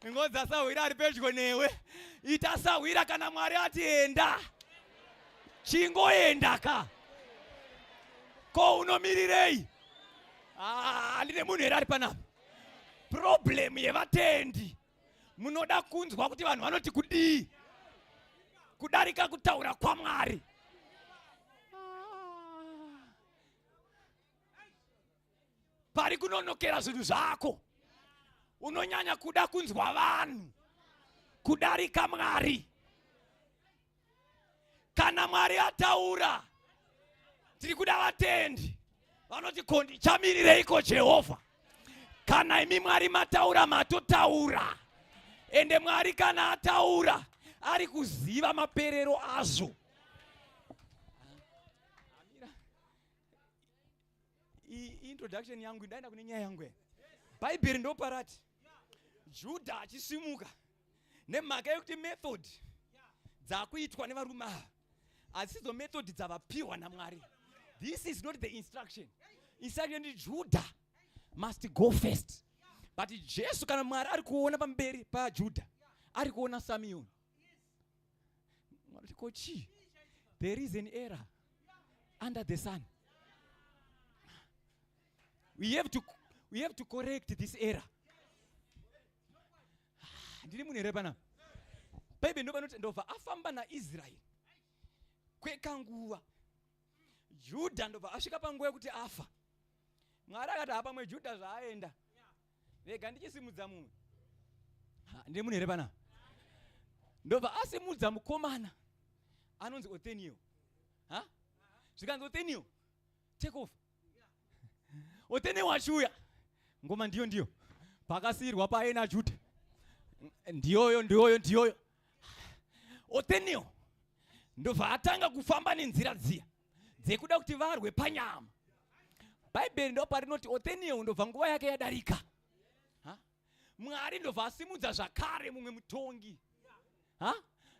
Ngozi asahwira ari pedyo newe, itasahwira kana Mwari ati enda. Chingoenda ka. Ko unomirirei? Handine munhu here ari panapa. Problem yevatendi munoda kunzwa kuti vanhu vanoti kudii kudarika kutaura kwaMwari. Pari kunonokera zvinhu zvako unonyanya kuda kunzwa vanhu kudarika Mwari. Kana Mwari ataura tiri kuda vatendi vanoti ko ndichamirireiko Jehovha. Kana imi Mwari mataura matotaura. Ende Mwari kana ataura ari kuziva maperero azvo. Introduction yangu ndaenda kune nyaya yangu. Bible ndo parati Judha achisimuka nemhaka yekuti method dzakuitwa nevarume ava hasidzo method dzavapiwa naMwari. This is not the instruction. Instruction is Judah must go first. But Jesu kana Mwari ari kuona pamberi paJudha, ari kuona Samuel. Mwari kochi, there is an error under the sun. We have to correct this error. Ndiri munhu here pana. Bible ndobva afamba naIsrael kwekanguva. Judha ndobva asvika panguva yekuti afa. Mwari akati hapamwe Judha zvaaenda. Rega ndichisimudza mumwe. Ndiri munhu here pana. Ndobva asimudza mukomana anonzi Othniel. Zvikanzi Othniel, take off. Othniel wachiuya. Ngoma ndiyo. Pakasiyirwa paena Judha. Ndiyoyo. Othniel ndobva atanga kufamba nenzira dziya dzekuda kuti varwe panyama. Bible ndo parinoti Othniel ndobva nguva yake yadarika. Mwari ndobva asimudza zvakare mumwe mutongi.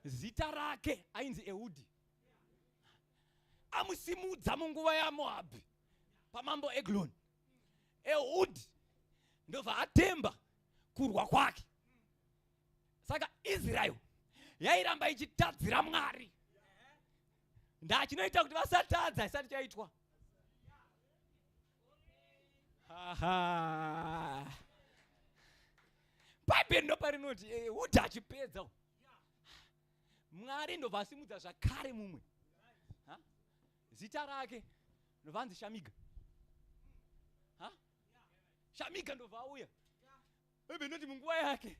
Zita rake ainzi Ehudi. Amusimudza munguva yaMoabhi pamambo Eglon. Ehudi ndobva atemba kurwa kwake. Saka Israel yairamba ichitadzira Mwari. Ndachinoita kuti vasatadza isati chaitwa. Bible ndo parinoti Ehudi achipedza Mwari ndobva asimudza zvakare mumwe. Zita rake ndobva anzi Shamiga. Shamiga ndobva auya Noti munguwa yake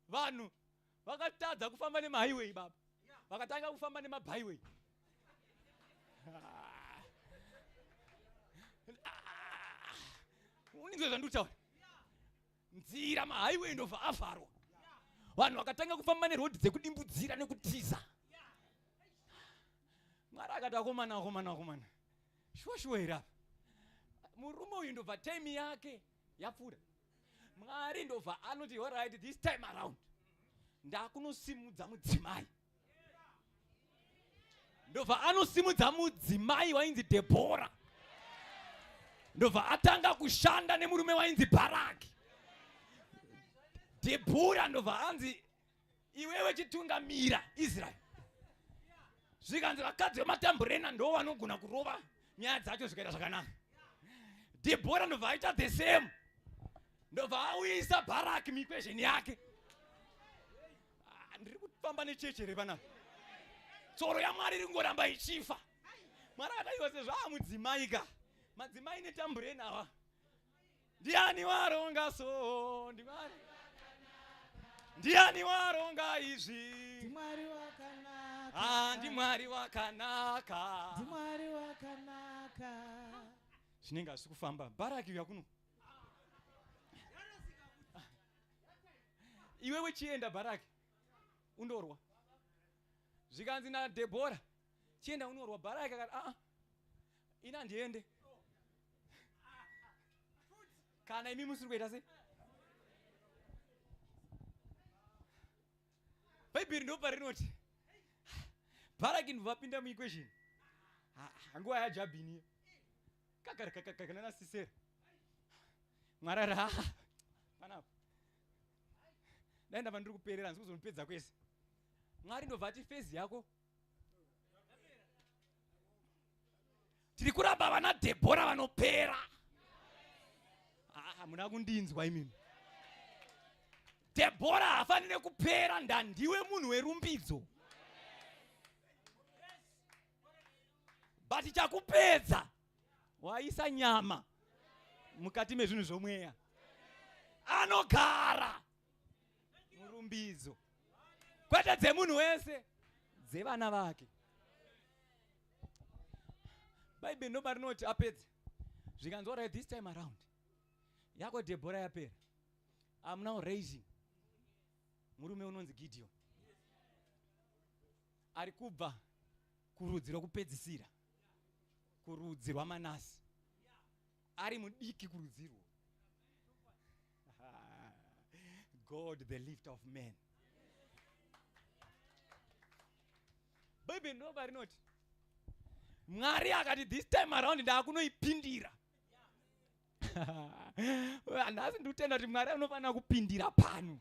vanhu vakatadza kufamba nemahighway baba, vakatanga kufamba nemabhighway. Uninzwe zvandutaura? Nzira mahighway ndobva avharwa, vanhu vakatanga kufamba nerodhi dzekudimbudzira nekutiza. Mwari akati akomana shuwa here apa, murume uyu ndobva time yake yapfuura. Mwari ndobva anoti alright, this time around ndakunosimudza mudzimai. Ndobva anosimudza mudzimai wainzi Dhebhora. Ndobva atanga kushanda nemurume wainzi Bharaki. Dhebhora ndobva anzi iwewe chitungamira Israel. Zvikanzi vakadzi vematamburena ndo vanogona kurova nyaya dzacho zvikaita zvakanaka. Dhebhora ndobva aita the same. Ndobva auyisa Bharaki muequation yake. Ndiri kufamba necheche repanapa. Tsoro yaMwari iri kungoramba ichifa. Mwari akaiwa sezvo mudzimai ka. Madzimai netamburena awa. Ndiani waronga so? Ndiani waronga izvi? Ndimwari wakanaka. Ndimwari wakanaka. Ndimwari wakanaka. Zvinenge hazvisi kufamba. Bharaki uya kuno. Iwewe chienda Bharaki undorwa. Zvikanzi naDhebhora chienda unorwa. Bharaki akati ina ndiende. Kana imi musiri kuita sei? Bhaibheri ndopa rinoti Bharaki ndobva pinda muequation. Nguva yaJabhini kakanana Sisera. Mwari ari panapa dai ndava ndiri kuperera ndisi kuzomupedza kwese. Mwari ndobva ati fezi yako tiri kuramba vana Dhebhora vanopera. Muna kundinzwa imini. Dhebhora hafanire kupera, ndandiwe munhu werumbidzo. But chakupedza waisa nyama mukati mezvinhu zvomweya. Anogara murumbidzo, kwete dzemunhu wese, dzevana vake. Bhaibheri ndoba rinoti apedza zvikanzi alright, this time around yako Dhebhora yapera. I'm now raising murume unonzi Gideon. Ari kubva kurudzi rwokupedzisira, kurudzi rwaManase. Ari mudiki kurudzirwo. God the lifter of men. Bhaibheri ndoba rinoti Mwari akati this time around ndakunoipindira. Nhasi ndikutenda kuti Mwari anofanira kupindira pano.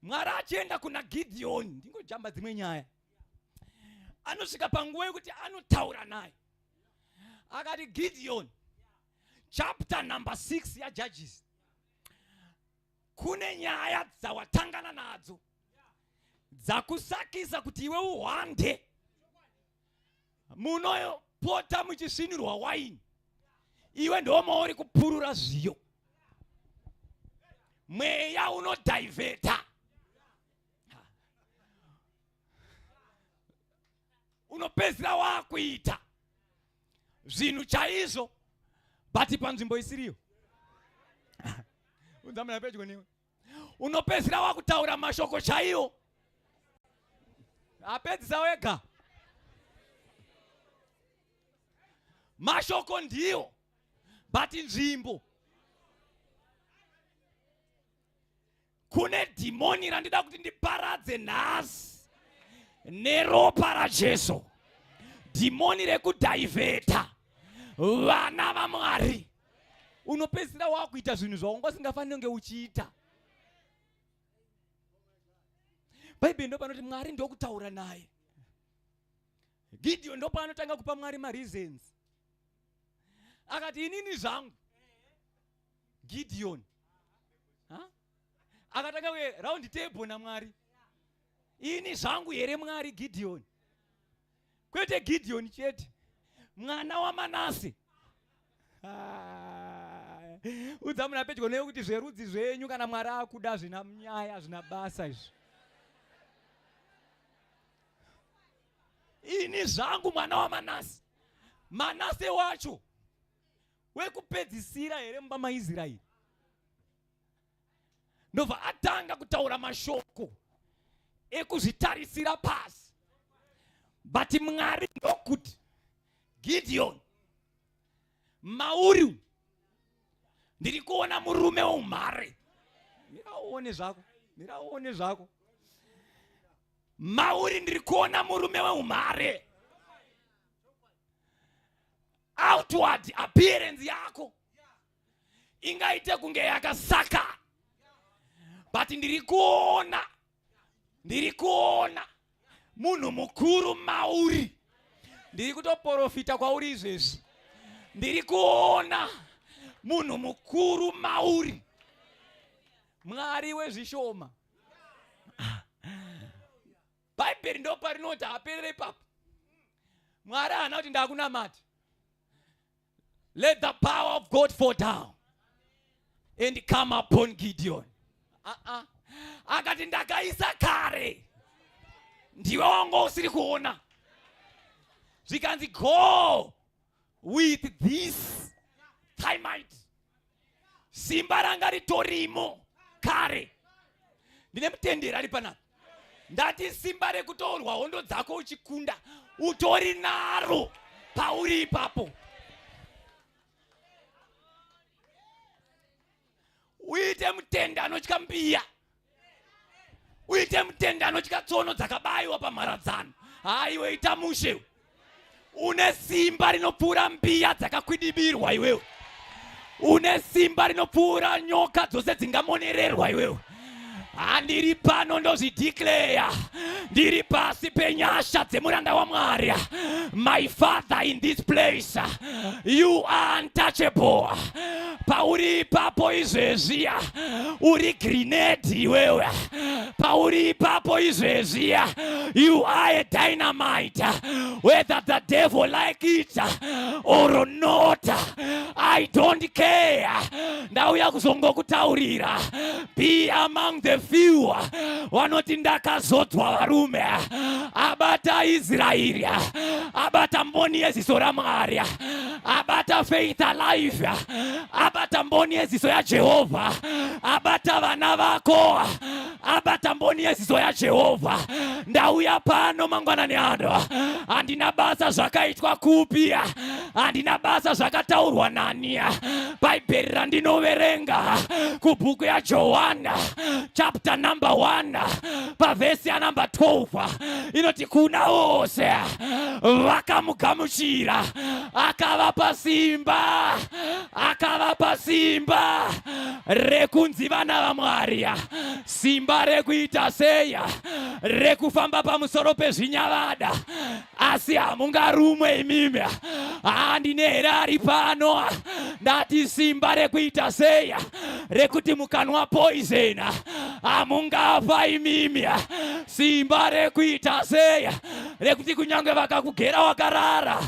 Mwari achienda kuna Gideon, ndingojamba dzimwe nyaya, anosvika panguva yekuti anotaura naye. Akati Gideon, chapter number 6 yaJudges, kune nyaya dzawatangana nadzo dzakusakisa kuti iwe uhwande. Munopota muchisvinirwa waini, iwe ndo mauri kupurura zviyo. Mweya unodhaivheta. Unopedzera wakuita zvinhu chaizvo but panzvimbo isiriyo. Unzamuna pedyo newe. Unopedzera wakutaura mashoko chaiwo. Apedzisa wega. Mashoko ndiyo but nzvimbo. Kune dhimoni randida kuti ndiparadze nhasi neropa raJesu. Dhimoni rekudhaivheta vana vaMwari. Unopedzisira wakuita zvinhu zvaunga usingafaniri kunge uchiita. Bhaibheri ndo panoti Mwari ndokutaura naye. Gideon ndo paanotanga kupa Mwari mareasons. Akati inini zvangu Gideon. Akatanga we round table na Mwari. Ini zvangu here Mwari Gideon. Kwete Gideon chete, mwana wa Manase. udza muna pedyo newe kuti zverudzi zvenyu kana Mwari akuda zvina nyaya zvina basa izvi. Ini zvangu mwana wa Manase. Manase wacho wekupedzisira here mumba maIsraeri. ndobva atanga kutaura mashoko ekuzvitarisira pasi. But Mwari ndokuti Gideon, mauri ndiri kuona murume weumhare. Miraone zvako. Mauri ndiri kuona murume weumhare. Outward appearance yako ingaite kunge yakasaka, but ndiri kuona munhu mukuru mauri. Ndiri kutoprofita kwauri izvezvi. Ndiri kuona munhu mukuru mauri. Mwari wezvishoma. Bhaibheri ndo parinoti aperere ipapo. Mwari haana kuti ndakunamata. Let the power of God fall down and come upon Gideon. Akati ndakaisa kare, ndiwe wangu usiri kuona. Zvikanzi go with this timite. Simba ranga ritorimo kare. Ndine mutendera ari panapa. Ndati simba rekutorwa hondo dzako uchikunda utori naro pauri ipapo. Uite mutenda anotya mbiya. Uite mutenda anotya tsono dzakabayiwa pamharadzano. Haiwe ita mushe. Une simba rinopfuura mbiya dzakakwidibirwa iwewe. Une simba rinopfuura nyoka dzose dzingamonererwa iwewe. Handiri pano ndozvideclare. Ndiri pasi penyasha dzemuranda waMwari. My Father, in this place, you are untouchable. Pauri ipapo izvezvi uri grenade iwewe. Pauri ipapo izvezvi you are a dynamite. Whether the devil like it or not, I don't care. Ndauya kuzongokutaurira. Be among the few vanoti ndakazodzwa varume. Abata Israeri, abata mboni yeziso raMwari, abata Faith Alive, abata mboni yeziso ya Jehovah, abata vana vako, abata mboni yeziso ya Jehovah. Ndauya pano mangwanani ano. Handina basa zvakaitwa kupi, handina basa zvakataurwa nani. Bhaibheri randinoverenga kubhuku yaJohana chapter number 1 pavhesi ya number 12 inoti kuna vose vakamugamuchira akavapa simba rekunzi vana vaMwari. Simba rekuita sei? Rekufamba pamusoro pezvinyavada. Asi hamungarumwe imimi. Handine here ari pano. Ndati simba rekuita sei? Rekuti mukanwa poison hamungafa imimi. Simba rekuita sei? Rekuti kunyange vakakugera wakarara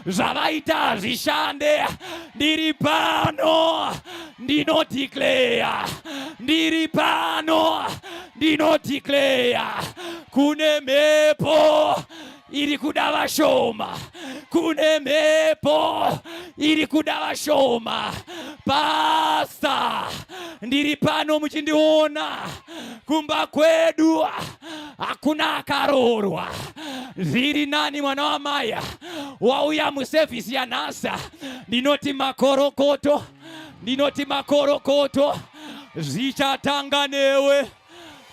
zvavaita hazvishande. Ndiri pano ndinodeclare. Ndiri pano ndinodeclare. Kune mhepo iri kuda vashoma. Kune mhepo iri kuda vashoma. Basa ndiri pano muchindiona. Kumba kwedu hakuna akarorwa. Zviri nani mwana waMaya wauya musevhisi yaNASA. Ndinoti makorokoto zvichatanga newe.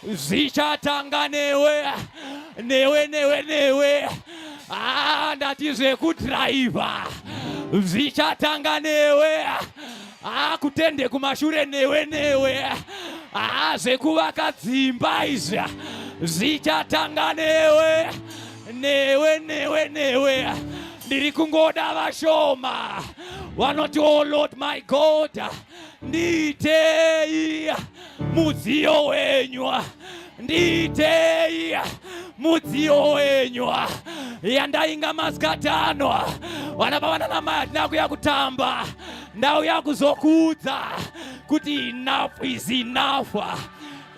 Zvichatanga newe. Ndati zvekudhiraivha zvichatanga newe. Kutende kumashure newe. Zvekuvaka dzimba izvi zvichatanga newe. Ndiri kungoda vashoma vanoti, oh Lord my God, ndiitei mudziyo wenyu. Ndiitei mudziyo wenyu. Yandainga masikati ano vana vavananamai hatina kuya kutamba. ndauya kuzokuudza kuti enough is enough.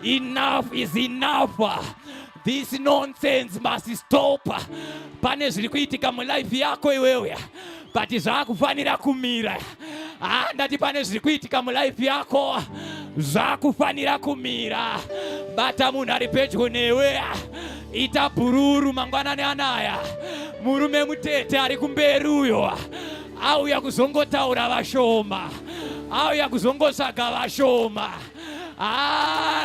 Enough is enough. This nonsense must stop. Pane zviri kuitika mulife yako iwewe, but zvakufanira kumira. Ndati pane zviri kuitika mulife yako zvakufanira kumira. Bata munhu ari pedyo newe, ita bhururu mangwanani anaya. Murume mutete ari kumberi uyo auya kuzongotaura vashoma, auya kuzongosaga vashoma.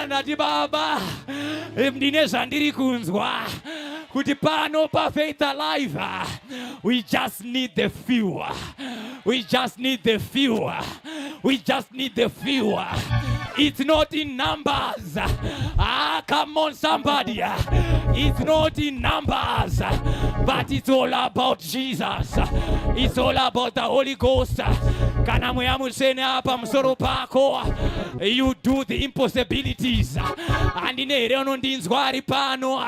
Ndati Baba, ndine zvandiri kunzwa kuti pano paFaith Alive we just need the few. We just need the few. We just need the few. It's not in numbers. Come on somebody. It's not in numbers, but it's all about Jesus. It's all about the Holy Ghost. Kana mweya musene apa musoro pako, you do the impossibilities. Andine here unondinzwa ari pano,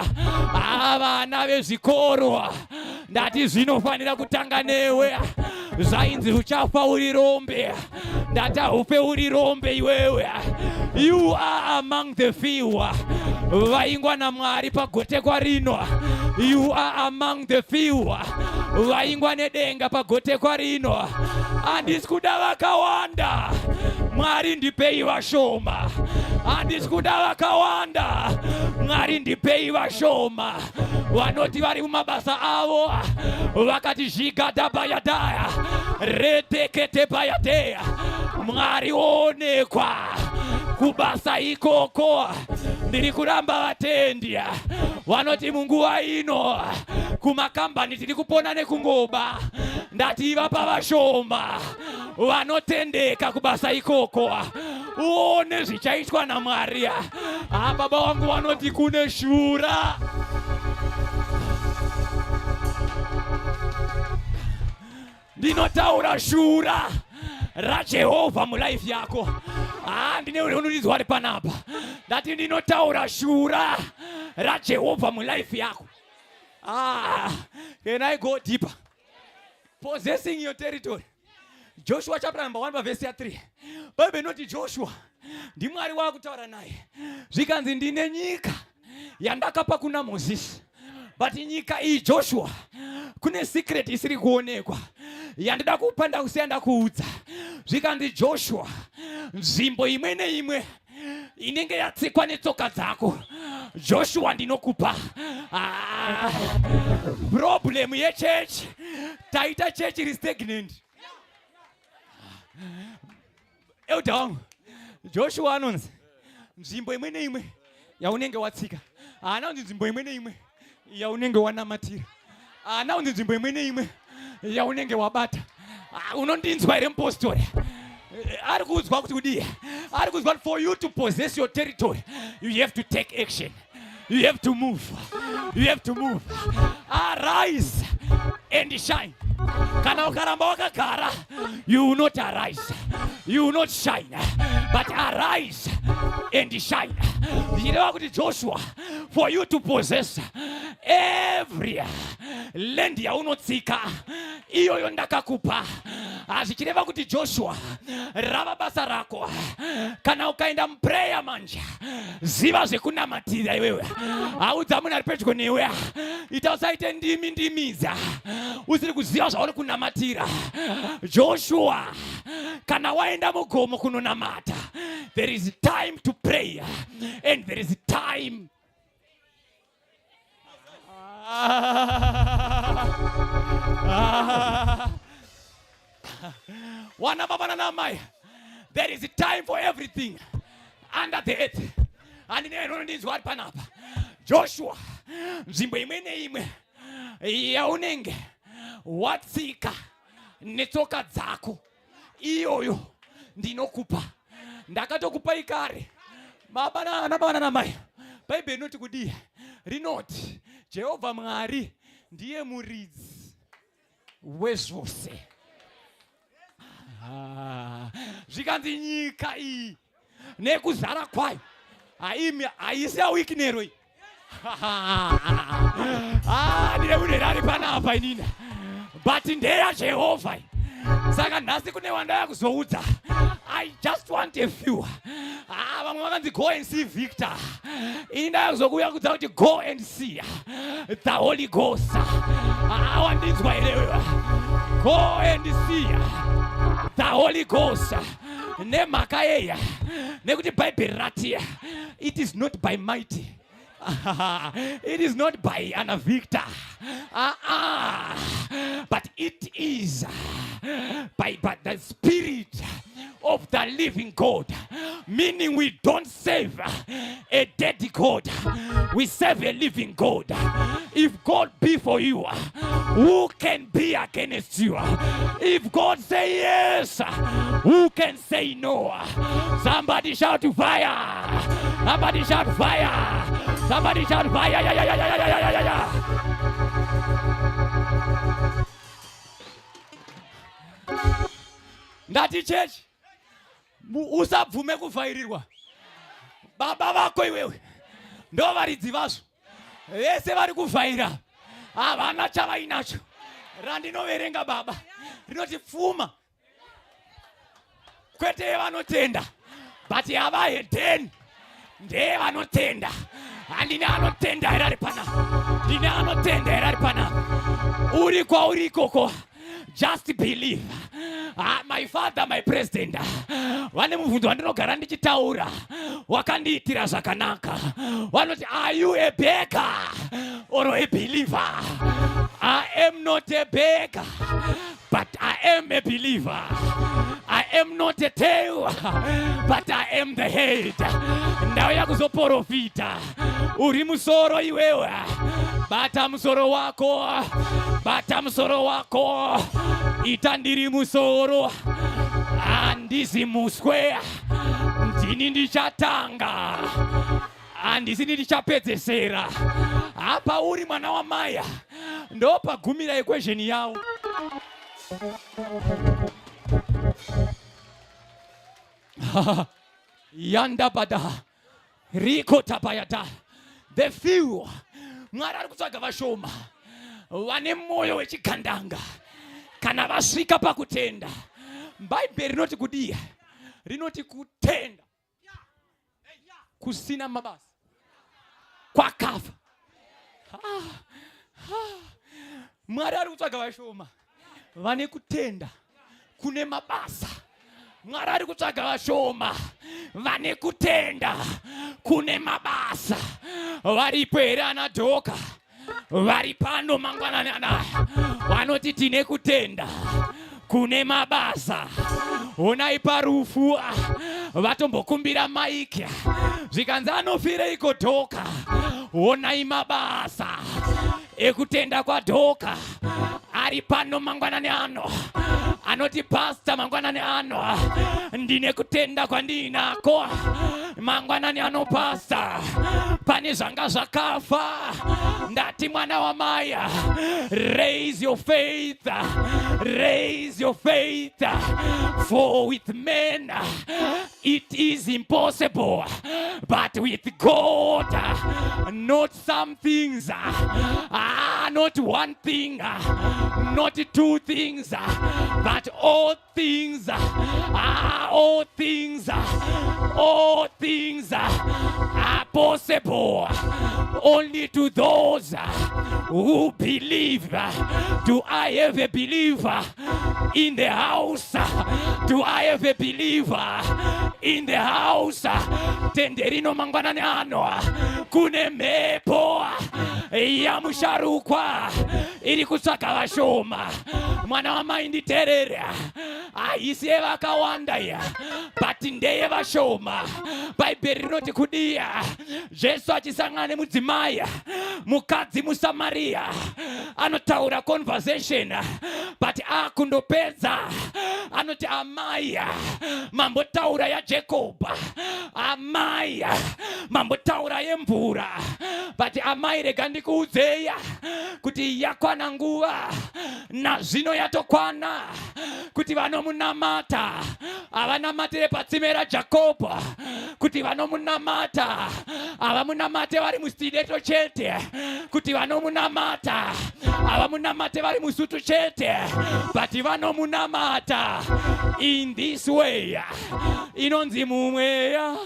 vana vezvikoro, ndati zvinofanira kutanga newe. Zvainzi uchafa uri rombe, ndati haufe uri rombe iwewe. You are among the few vaingwa naMwari pagotekwa rino. You are among the few vaingwa nedenga pagotekwa rino. Handisi kuda vakawanda, Mwari ndipei vashoma. Handisi kuda vakawanda, Mwari ndipei vashoma. Vanoti vari mumabasa avo vakati zvigadhabayadhaya reteketebayadeya. Mwari onekwa kubasa ikoko. Ndiri kuramba vatendi vanoti munguva ino kumakambani tiri kupona nekungoba. Ndati vapa vashoma vanotendeka kubasa ikoko. Uone zvichaitwa naMwari. Baba vangu vanoti kune shura. Ndinotaura shura raJehovha mulife yako. Ndine unondidzwa ari panapa. Ndati ndinotaura shura raJehovha mulife yako. Can I go deeper? Possessing your territory. Joshua chapter number 1 verse 3. Bible noti Joshua ndiMwari wakutaura naye. Zvikanzi ndine nyika yandakapa kuna Moses. But nyika iyi Joshua kune secret isiri kuonekwa yandida kupa ndakusiya ndakuudza. Zvikanzi Joshua, nzvimbo imwe neimwe inenge yatsikwa netsoka dzako, Joshua ndinokupa. Problem yechechi, taita chechi iri stagnant. Elder wangu Joshua anonzi nzvimbo imwe neimwe yaunenge watsika, anonzi nzvimbo imwe neimwe yaunenge wanamatira, anonzi nzvimbo imwe neimwe yaunenge wabata. Unondinzwa here mupostori ari kuudzwa kuti kudii? Ari kuudzwa kuti for you to possess your territory you have to take action. You have to move. You have to move. Arise and shine. Kana ukaramba wakagara, you will not arise, you will not shine, but arise and shine. Zvichireva kuti Joshua, for you to possess every land yaunotsika, iyoyo ndakakupa. Zvichireva kuti Joshua, rava basa rako. Kana ukaenda muprayer manje, ziva zvekunamatira iwewe. Audza munhu ari pedyo newe, ita usaite ndimidza usiri kuziva zvauri kunamatira. Joshua, kana waenda mugomo kunonamata, there is time to pray and there is time. Wana baba na namai, there is a time for everything under the earth. And ndinonondinzwa ari panapa. Joshua, nzvimbo imwe neimwe yaunenge watsika netsoka dzako, iyoyo ndinokupa. Ndakatokupai kare baba na mai. Bible inoti kudii? Rinoti Jehovha Mwari ndiye muridzi wezvose. Zvikanzi nyika iyi nekuzara kwayo haisi yawikinero iyi. Ndine munhu ari panapa inini, but ndeya Jehovha. Saka nhasi kune wandaya kuzoudza. I just want a few. Vamwe vakanzi go and see Victor. Ini ndaya kuzokuuya kudza kuti go and see the Holy Ghost. Wandinzwa irewe. Go and see the Holy Ghost. Nemhaka yeya nekuti Bible rati, it is not by mighty. It is not by Anna Victor. But it is by the Spirit of the living God. Meaning we don't serve a dead God. We serve a living God. If God be for you, who can be against you? If God say yes, who can say no? Somebody shout fire. Somebody shout fire. Somebody shout fire. Yeah. Ndati church, usabvume kuvairirwa. Baba vako iwewe ndo varidzi vazvo. Vese vari kuvhaira havana chavainacho. Randinoverenga baba rinoti pfuma kwete vanotenda, but havahedheni ndevanotenda. Handine anotenda here ari pana. Ndine anotenda here ari pana. Uri kwauri ikoko, just believe. My father, my president, vane mubvunzo wandinogara ndichitaura wakandiitira zvakanaka. Vanoti, are you a beggar or a believer? I am not a beggar, but I am a believer. I am not a tail, but I am the head. Ndauya kuzoprofita. Uri musoro iwewe. Bata musoro wako. Bata musoro wako. Ita ndiri musoro. Handisi muswe. Ndini ndichatanga. Handisi ndichapedzesera. Apa uri mwana wa Maya. Ndo pagumira equation yao. Yanda bada riko tapayata. The few Mwari ari kutsvaga vashoma vane moyo wechikandanga kana vasvika pakutenda. Bhaibheri rinoti kudii? Rinoti kutenda kusina mabasa kwakafa. Mwari ari kutsvaga vashoma vane kutenda kune mabasa. Mwari ari kutsvaga vashoma vane kutenda kune mabasa. Varipo here ana dhoka, vari pano mangwanani anaya, vanoti tine kutenda kune mabasa. Onai parufu vatombokumbira maiki zvikanzi anofire iko dhoka. Onai mabasa ekutenda kwadhoka ari pano mangwanani ano. Anoti pastor mangwanani ano, ndine kutenda kwandinako. Mangwanani ano pastor, pane zvanga zvakafa. Ndati mwana wa Maya, raise your faith, raise your faith. For with men it is impossible, but with God not some things, not one thing, not two things, but all things, all things are possible only to those who believe. Do I have a believer in the house? Do I have a believer in the house? Tenderino mangwanani ano kune mhepo ya musharukwa iri kutsvaga vashoma. Mwana wa Mai nditerere, haisi yevakawanda ya, but ndeye vashoma. Bhaibheri rinoti kudii? Jesu achisangana nemudzimai mukadzi muSamaria anotaura conversation, but akundopedza anoti, amai mambotaura yaJacob, amai mambotaura yemvura, but amai rega ndikuudzeya kuti yakwana nguva nazvino yatokwana kuti vanomunamata havanamatire patsime raJacob, kuti vanomunamata havamunamate vari mustileto chete, kuti vanomunamata havamunamate vari musutu chete, but vanomunamata in this way, inonzi mumweya.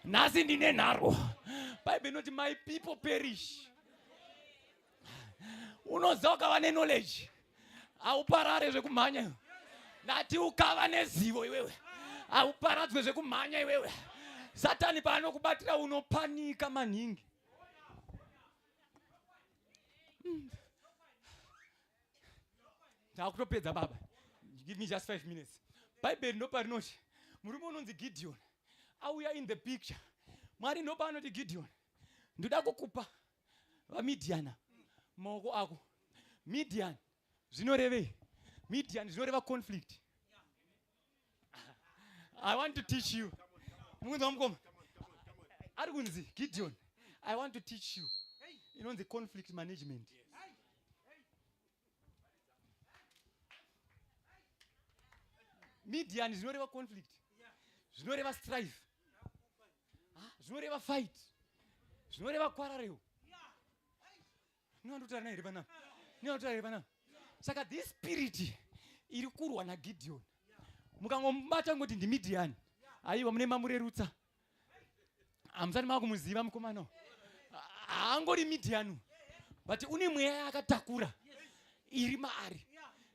Nhasi ndine nharo. Bible inoti my people perish. Unoziva ukava neknowledge hauparare zvekumhanya. Nati ukava nezivo iwewe hauparadzwe zvekumhanya iwewe. Satani paanokubatira unopanika maningi. Ndakutopedza baba. Give me just 5 minutes. Bible ndoparinoti murume unonzi Gideon auya in the picture. Mwari ndopaanoti Gideon, ndoda kukupa vaMidiana maoko ako. Midian zvinorevei? Midian zvinoreva conflict. I want to teach you. Mungu mkoma. Ari kunzi Gideon, I want to teach you. Inonzi conflict management. Midian zvinoreva conflict. Zvinoreva strife. Zvinoreva fight. Zvinoreva kwarareo. Ninotaura here pana. Saka this spirit iri kurwa naGideon. Mukangomubata ngoti ndi Midian. Aiwa mune mamurerutsa. Amusati makumuziva mukomana. Haangori Midian. But une mweya akatakura. Iri maari.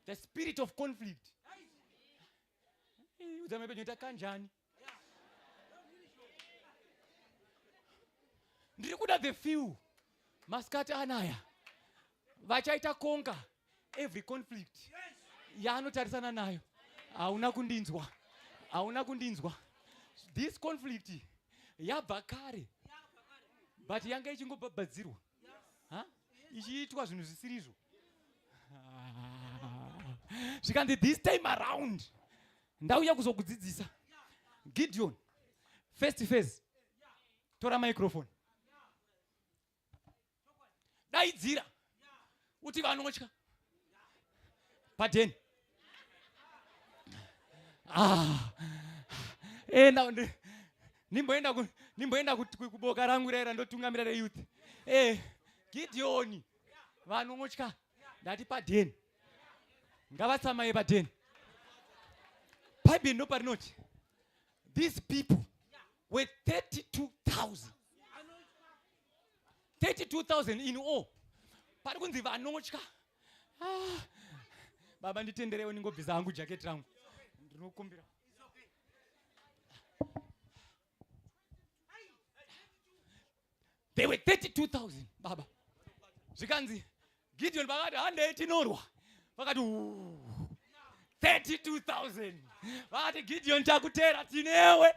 The spirit of conflict. Udzamepenya kanjani. Ndiri kuda the few masikati anaya vachaita konka every conflict yaanotarisana nayo. Hauna kundinzwa. This conflict yabva kare, but yanga ichingobhabhadzirwa ichiitwa zvinhu zvisirizvo. Zvikanzi this time around ndauya kuzokudzidzisa. Gideon, first phase, tora microphone. Daidzira uti vanotya padeni. Nimboenda kuboka rangu rera ndotungamira reyouth. Gideon vanotya ndati padeni. Ngavatsamaye padeni. Bible ndoparinoti these people were 32,000. 32,000 in all. Pari kunzi vanotya. Baba nditenderewo ningobvisa hangu jacket rangu. Ndinokumbira. They were 32,000 baba. Zvikanzi Gideon vakati handei tinorwa. Vakati 32,000. Vakati Gideon takutera tinewe.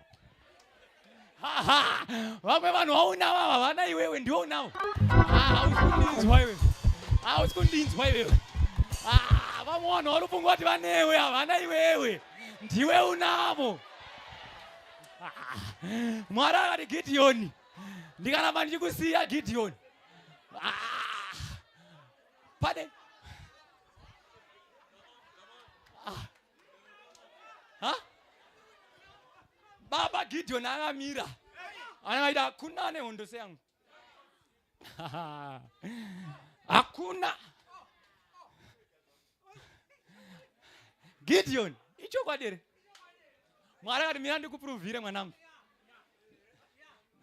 Vamwe vanhu vaunavo havana iwewe ndiwo unavo. Hausikundinzwa iwewe. Vamwe vanhu vari kufunga kuti vanewe havana iwewe ndiwe unavo. Mwari akati Gideon, ndikanamba ndichikusiya Gideon. Pade. Baba Gideon akamira. Anaita hakuna nehondo yangu. Hakuna. Gideon, icho kwadere. Mwari akati mira ndikupuruvhire mwanangu.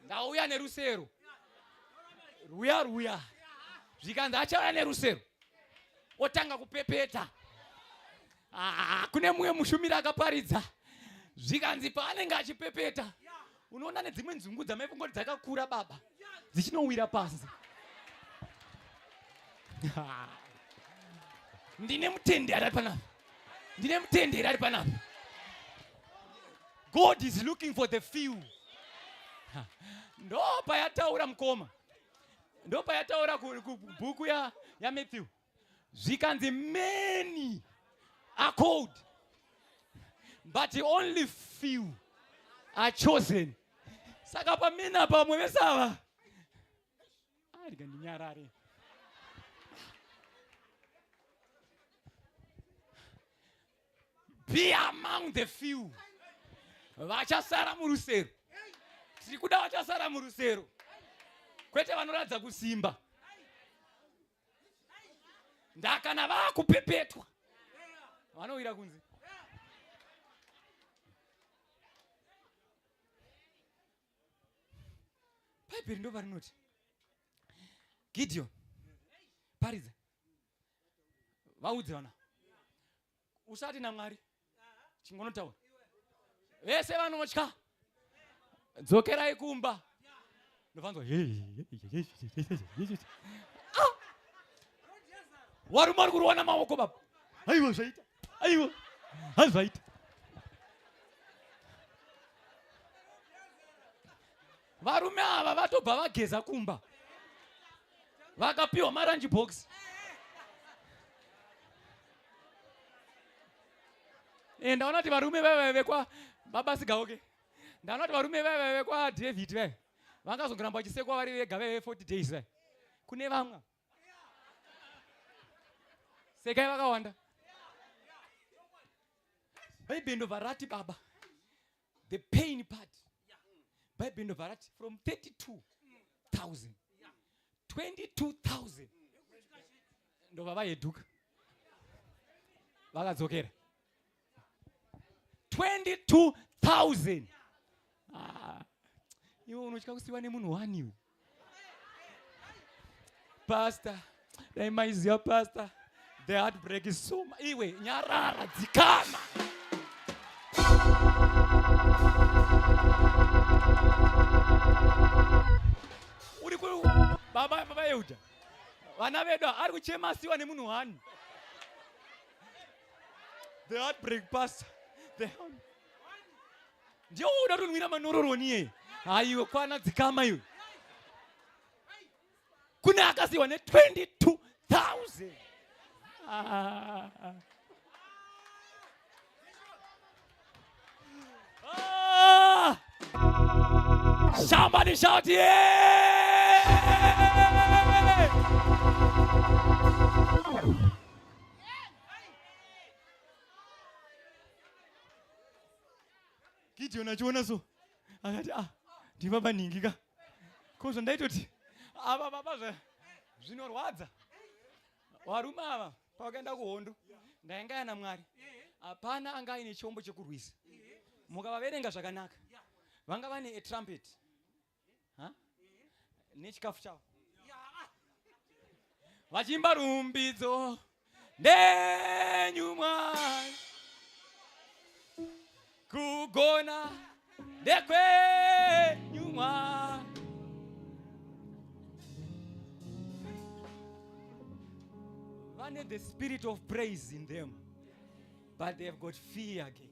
Ndauya nerusero. Ruya. Zvikanzi achauya nerusero. Otanga kupepeta. Kune mumwe mushumiri akaparidza. Zvikanzi paanenge achipepeta, unoona nedzimwe nzungu dzamaifungoti dzakakura baba dzichinowira pasi. Ndine mutenderi ari panapa. God is looking for the few. Ndo payataura mukoma. Ndo payataura kubhuku ya Matthew. Zvikanzi many are called, but only few are chosen. Saka pamina pamwe vesava. Arigandinyarare. be among the few. Vachasara murusero. Tiri kuda vachasara murusero. Kwete vanoratidza kusimba. Ndakana vakupepetwa. Vanowira kunze. Bhaibheri ndo parinoti Gideon paridza vaudze vana usati naMwari chingonotaura vese vanotya dzokerai kumba ndofanzwa varume vari kurowana maoko baba aiwa zvaita aiwa hazvaita varume ava vatobva vageza kumba vakapiwa maranji box ndaona kuti varume vekwa baba Sigaoke ndaona kuti varume vekwa David vangazongoramba vachisekwa vari vega 40 days kune vamwe sekai vakawanda Bhaibheri ndobva rati baba the pain part Bhaibheri ndobva rati from 32,000 22,000 ndobva vaheduka vakadzokera 22,000 iwe unotya kusiwa nemunhu wani iwe pastor dai maiziva pastor the heartbreak is so iwe nyarara dzikama uri ku baba Yehuda vana vedu ari kuchema asiwa nemunhu wani the heartbreak pastor ndio uda kunwira manororoni ye aiwe kwana dzikama iwe kune akasiwa ne 22,000 somebody shout yeah. Gideon achiona so akati ndibaba ningika kozo ndaitoti ava baba zvinorwadza varume ava pavakaenda kuhondo ndaingaya naMwari hapana anga aine chombo chekurwisa mukavaverenga zvakanaka vanga vane a trumpet nechikafu chavo vachimba rumbidzo ndenyu Mwari kugona ndekwenyu Mwari vane the spirit of praise in them but they have got fear again.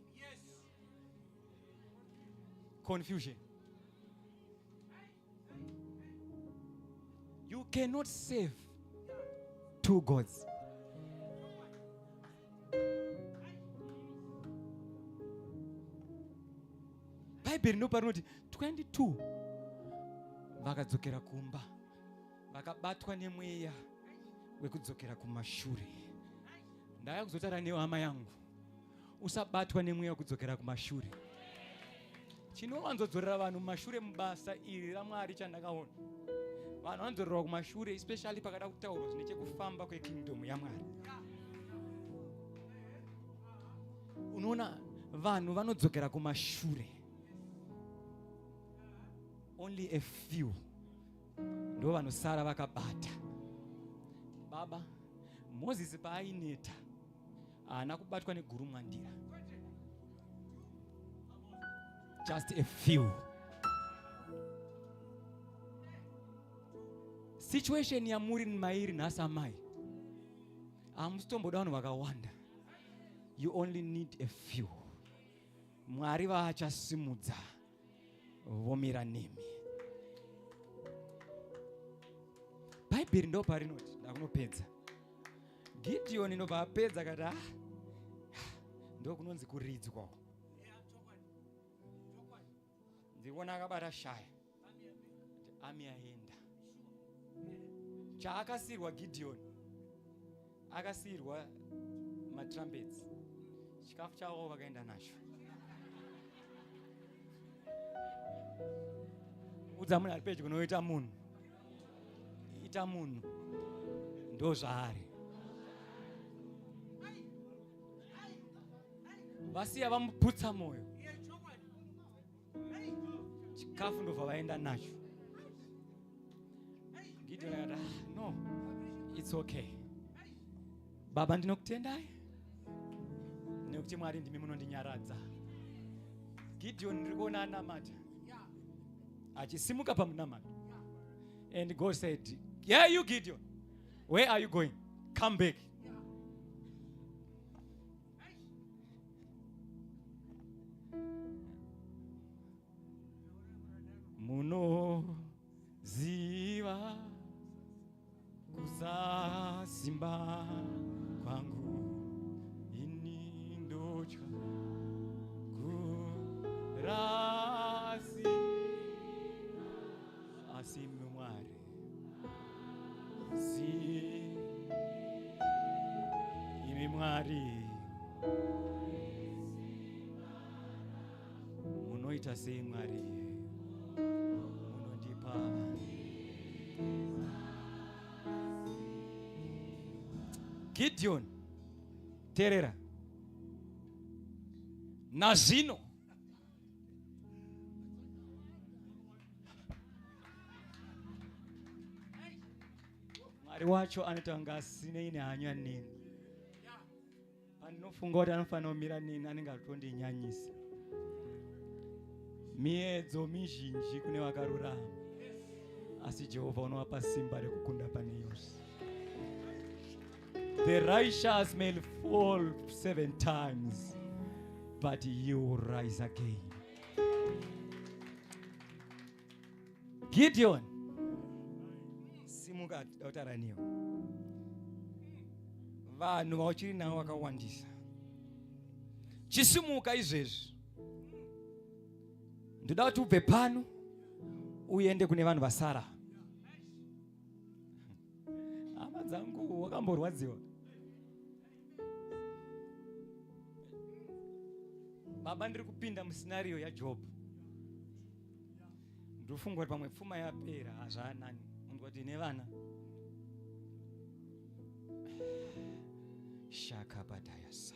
Confusion. You cannot save two gods. Bhaibheri ndoparinoti 22 vakadzokera kumba vakabatwa nemweya wekudzokera kumashure. Ndaya kuzotaura newe hama yangu, usabatwa nemweya wekudzokera kumashure. Chinowanzodzorera vanhu mumashure mubasa iri raMwari chandakaona. Vanhu vanozorerwa kumashure especially pakada kutaurwa zvine chekufamba kwekingdom yaMwari. Unoona vanhu vanodzokera kumashure. Only a few ndo vanosara vakabata. Baba Moses paaineta haana kubatwa negurumwandira. Just a few. Situation yamuri mairi nhasi amai hamusitomboda vanhu vakawanda. You only need a few. Mwari vaachasimudza vomira nemi. Bhaibheri ndo parinoti ndakunopedza. Gideon ndobva apedza kati ndo kunonzi kuridzwa. Ndikuona akabata shaya ami yaenda. Chaakasirwa Gideon akasirwa matrumpets. chikafu chavo vakaenda nacho. Udza munhu ari pedyo kunoita munhu, ita munhu, ndo zvaari. Vasiya vamuputsa moyo, chikafu ndobva vaenda nacho. Gideon akati, no, it's okay. Baba ndinokutendai nekuti Mwari ndimi munondinyaradza. Gideon ndiri kuona anamata, achisimuka pamunamata. And God said, yeah, you Gideon, where are you going? Come back. Munoziva kusasimba kwangu, ini ndotya kurasi asi Mwari si imi Mwari munoita sei Mwari munondipa Gideon, terera nazvino Mwari wacho anotanga asinei nehanya neni. Pandinofunga kuti anofanira kumira neni anenge atondinyanyisa. Miedzo mizhinji kune vakarurama, asi Jehovha unovapa simba rekukunda pane yose. The righteous may fall 7 times, but you will rise again. Gideon, simuka dautaraniyo. Vanhu vauchiri navo vakawandisa. Chisimuka izvezvi. Ndoda kuti ubve pano uende kune vanhu vasara. Hama dzangu wakamborwadziwa. Baba ndiri kupinda muscenario yaJob. Ndofunga kuti pamwe pfuma yapera hazvanani. Munhu kuti nevana. Shakabadayasa.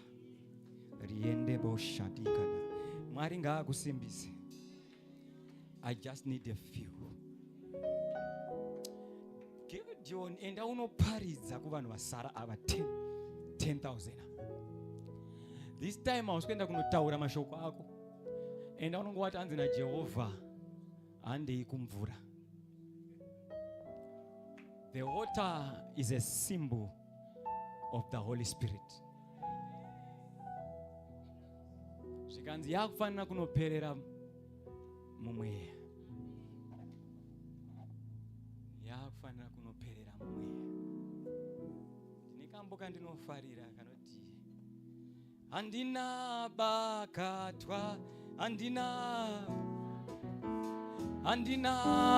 Riende boshadikana. Mwari ngaakusimbise. I just need a few. Gideon, enda unoparidza kuvanhu vasara ava 10,000. This time I was kuenda kunotaura mashoko ako. Enda unongowati anzi naJehovha handei kumvura. The water is a symbol of the Holy Spirit. Zvikanzi yakufanira kunoperera mumweya. Yakufanira kunoperera mumweya. Ndinekambo kandinofarira kanoti handina bakatwa, handina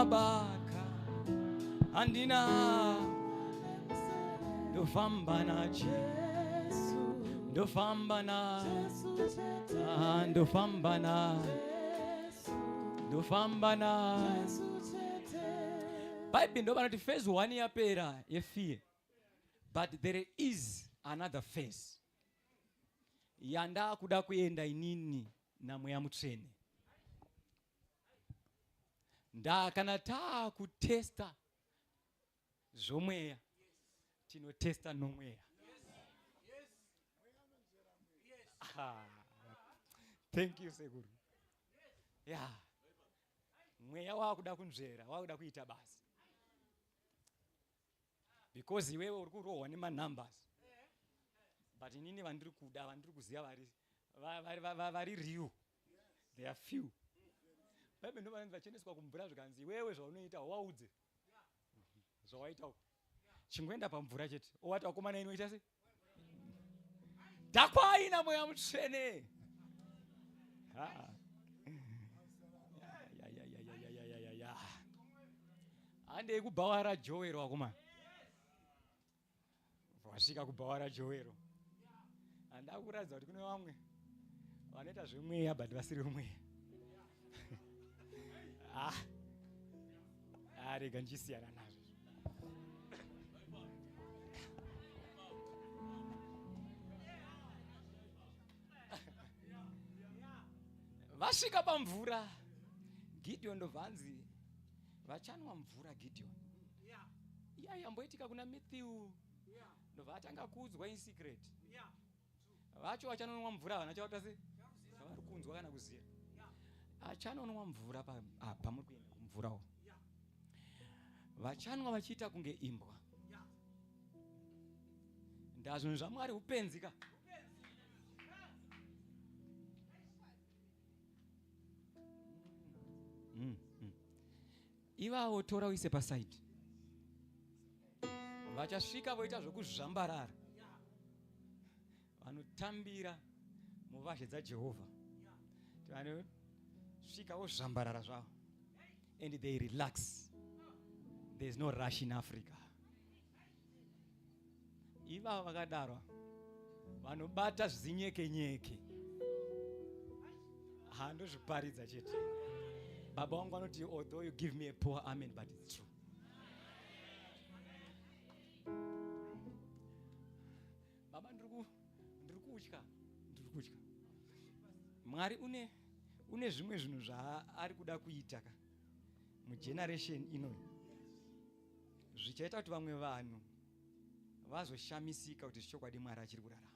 baka, handina ndofamba na Jesu, ndofamba na ndofamba na Bible ndo vanoti phase 1 yapera yefear, but there is another phase yanda kuda kuenda inini na mweya mutsvene. Kana taa kutesta zvomweya tinotesta nomweya. Thank you Sekuru. Yeah. Mweya wakuda kunzvera, wakuda kuita basa. Because iwewe uri kurohwa nemanumbers. But inini vandiri kuda, vandiri kuziva vari real. They are few. Bible ndo vanhu vacheneswa kumvura zvikanzi iwewe zvaunoita waudze. Zvawaita uko. Chingoenda pamvura chete. Owati wakomana inoita sei? Takwaina mweya mutsvene. Handei kubhawa raJoero wakomana. Wasvika kubhawa raJoero. ndakuratidza kuti kune vamwe vanoita zvemweya but vasiri mweya. Rega ndichisiyana nazvo. Vasvika pamvura, Gideon ndobvanzi vachanwa mvura. Gideon iya yamboitika kuna Matthew ndobva atanga kuudzwa in secret. Vacho vachanonwa mvura havana chaota se chavari kunzwa kana kuziva. Achanonwa mvura pamuri kuenda kumvurawo. Vachanwa vachiita kunge imbwa. Ndazvinhu zvaMwari upenzika. Ivavo tora uise pasaidi. Vachasvika voita zvokuzvambarara. Vanotambira muvazhe dzaJehovha. Vanosvika vozvambarara zvavo. And they relax. There's no rush in Africa. Ivavo vakadaro vanobata zvinyekenyeke. Handozviparidza chete. Baba wangu anoti, although you give me a poor amen, but it's true. Baba ndiri kutya. Mwari une zvimwe zvinhu zvaari kuda kuita mugeneration inoyi zvichaita kuti vamwe vanhu vazoshamisika kuti zvichokwadi Mwari achiri kurarama.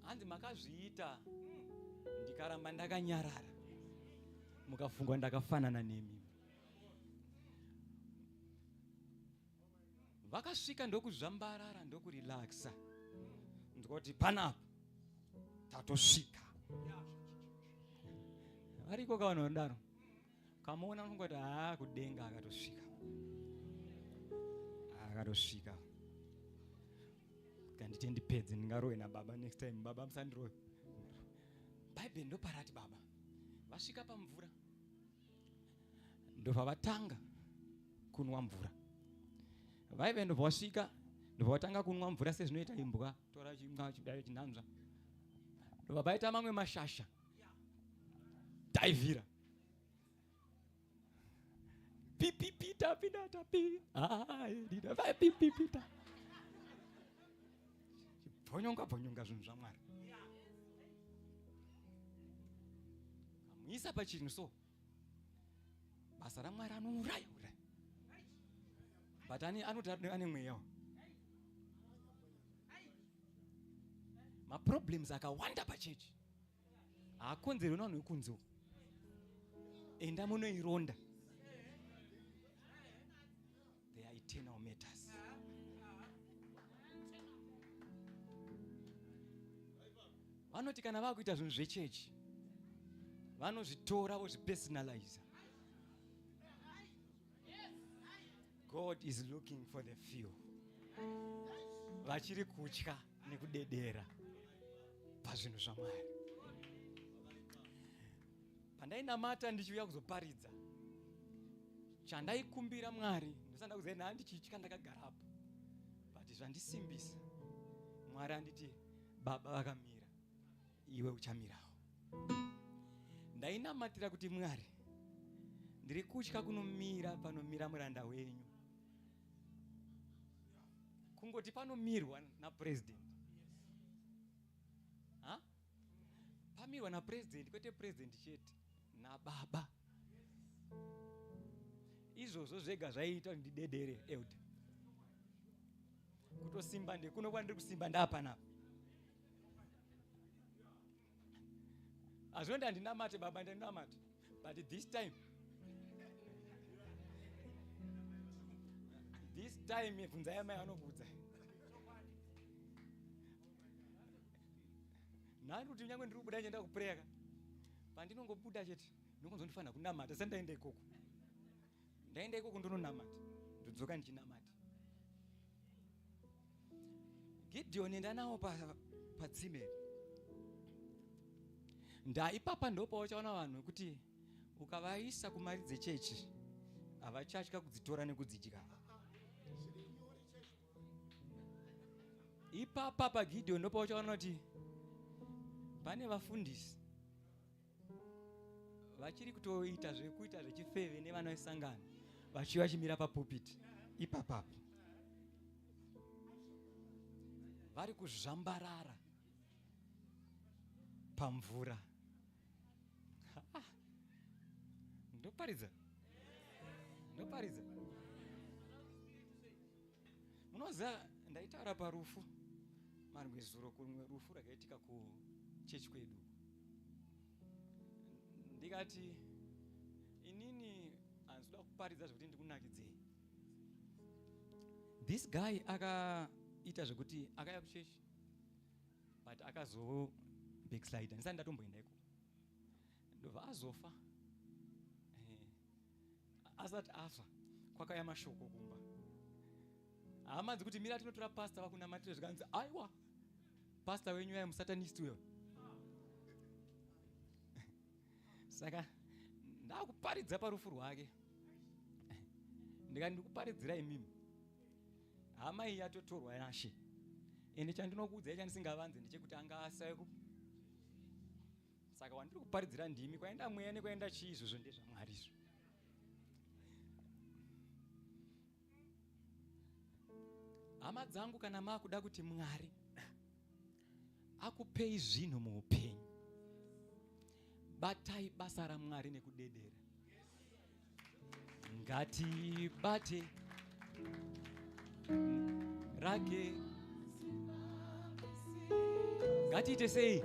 Hanzi makazviita ndikaramba ndakanyarara mukafungwa ndakafanana nemi. Vakasvika ndokuzvambarara ndokurelaxa. Ndikoti panapa tatosvika. Variko kavanhu vanodaro. Kamaona unongoti kudenga akatosvika. Kandite ndipedze ndingarowe naBaba next time. Baba musandirowe. Bhaibheri ndoparati baba. Vasvika pamvura. Ndobva vatanga kunwa mvura. Vaibve ndobva vasvika ndobva vatanga kunwa mvura sezvinoita imbwa. Tora chimwa chidai chinanzva. Ndobva vaita mamwe mashasha. Daivhira. Pipipita pinata pi. Dida vai pipipita. Bhonyonga zvinhu zvaMwari. Kamuisa pachinhu so. Basa raMwari anouraya. But anoti ane mweya. Maproblems akawanda pachechi. Haakonzerwi navanhu vekunze. Enda munoironda. They are eternal matters. Vanoti kana vakuita zvinhu zvechechi vanozvitora vozvipersonalize. God is looking for the few. Vachiri kutya nekudedera pazvinhu zvaMwari. Pandainamata ndichiuya kuzoparidza chandaikumbira Mwari ndosanda kuziva handichitya ndakagara apo. But zvandisimbisa Mwari anditi baba vakamira iwe uchamirawo. Ndainamatira kuti Mwari ndiri kutya kunomira panomira muranda wenyu. Kungoti panomirwa napresident. Pamirwa napresident kwete president chete nababa. Izvozvo zvega zvaiita ndidedere elder. Kutosimba ndekunokuwa ndiri kusimba ndapanapa. Azvonda ndinamate baba ndinamate. But this time bvunzai amai anobvunza. Nhani kuti nyange ndiri kubuda ndienda kupreka. Pandinongobuda chete ndinongozofanira kunamata. Sandaenda ikoko. Ndaenda ikoko ndononamata. Ndodzoka ndichinamata. Gideon ndanawo patsime. Ipapa ndopa wachaona vanhu kuti ukavaisa kumari dzechechi havachatya kudzitora nekudzidya. ipapa paGideon ndipo uchaona kuti pane vafundisi vachiri kutoita zvekuita zvechifeve nevana vesangano vachiva chimira papulpiti ipapapo vari kuzvambarara pamvura. Ndoparidza munoziva ndaitaura parufu marwezuro kumwe rufu rakaitika kuchechi kwedu ndikati inini anzoda kuparidza zvekuti ndikunakidzei. This guy akaita zvekuti akaya kuchechi but akazo backslider ndisati ndatomboenda iko ndobva azofa. Asati afa kwakaya mashoko kumba hama dzekuti mira tinotora pasta vakunamatira zvikanzi aiwa pasta wenyu yai musatanist wewe. Saka ndakuparidza parufu rwake ndikati ndikuparidzira imimi hama iyi yatotorwa nashe ende chandinokuudzai chandisingavanze ndechekuti anga asaiku. Saka wandiri kuparidzira ndimi kwaenda mweya nekwaenda chii izvozvo ndezvamwarizvo. Hama dzangu kana makuda kuti Mwari akupei zvinhu muupenyu batai basa raMwari nekudedera. Ngatibate rake ngatiite sei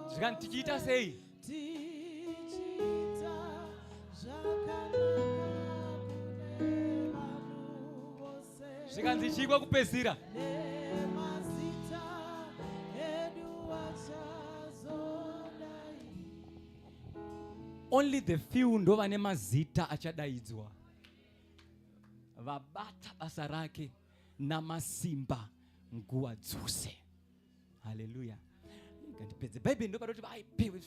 zvikanzi tichiita sei zvikanzi chikwa kupedzisira only the few ndo vane mazita achadaidzwa vabata basa rake namasimba nguva dzose. Haleluya. Ngandipedze bhaibheri ndoparoti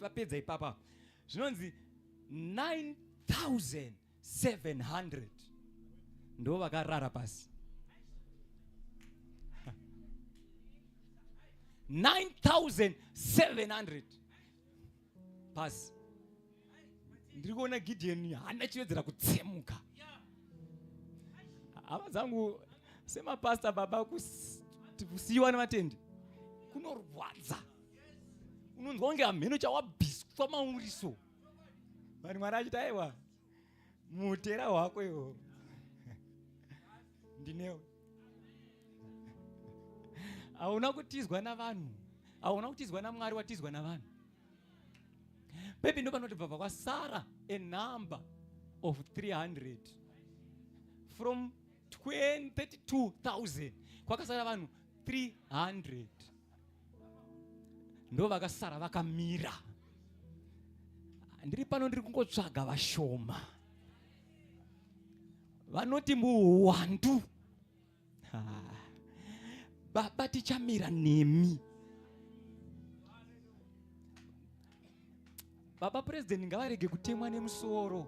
vapedza ipapa zvinonzi 9,700 ndo vakarara pasi. 9,700 pasi. Ndiri kuona Gideon hana chiwedzera kutsemuka. Hama dzangu semapasta baba kusiyiwa nevatende kunorwadza. Unonzwa kunge hamheno chawabhiswa mauriso. Vanhu Mwari achiti aiwa mutera wako iwo ndinewo. Hauna kutizwa navanhu, hauna kutizwa naMwari, watizwa navanhu. Baby ndo panoti bva kwasara a number of 300 from 32,000 kwakasara vanhu 300 ndo vakasara vakamira. Ndiri pano ndiri kungotsvaga vashoma vanoti muhwandu baba tichamira nemi. Baba President ngavarege kutemwa nemusoro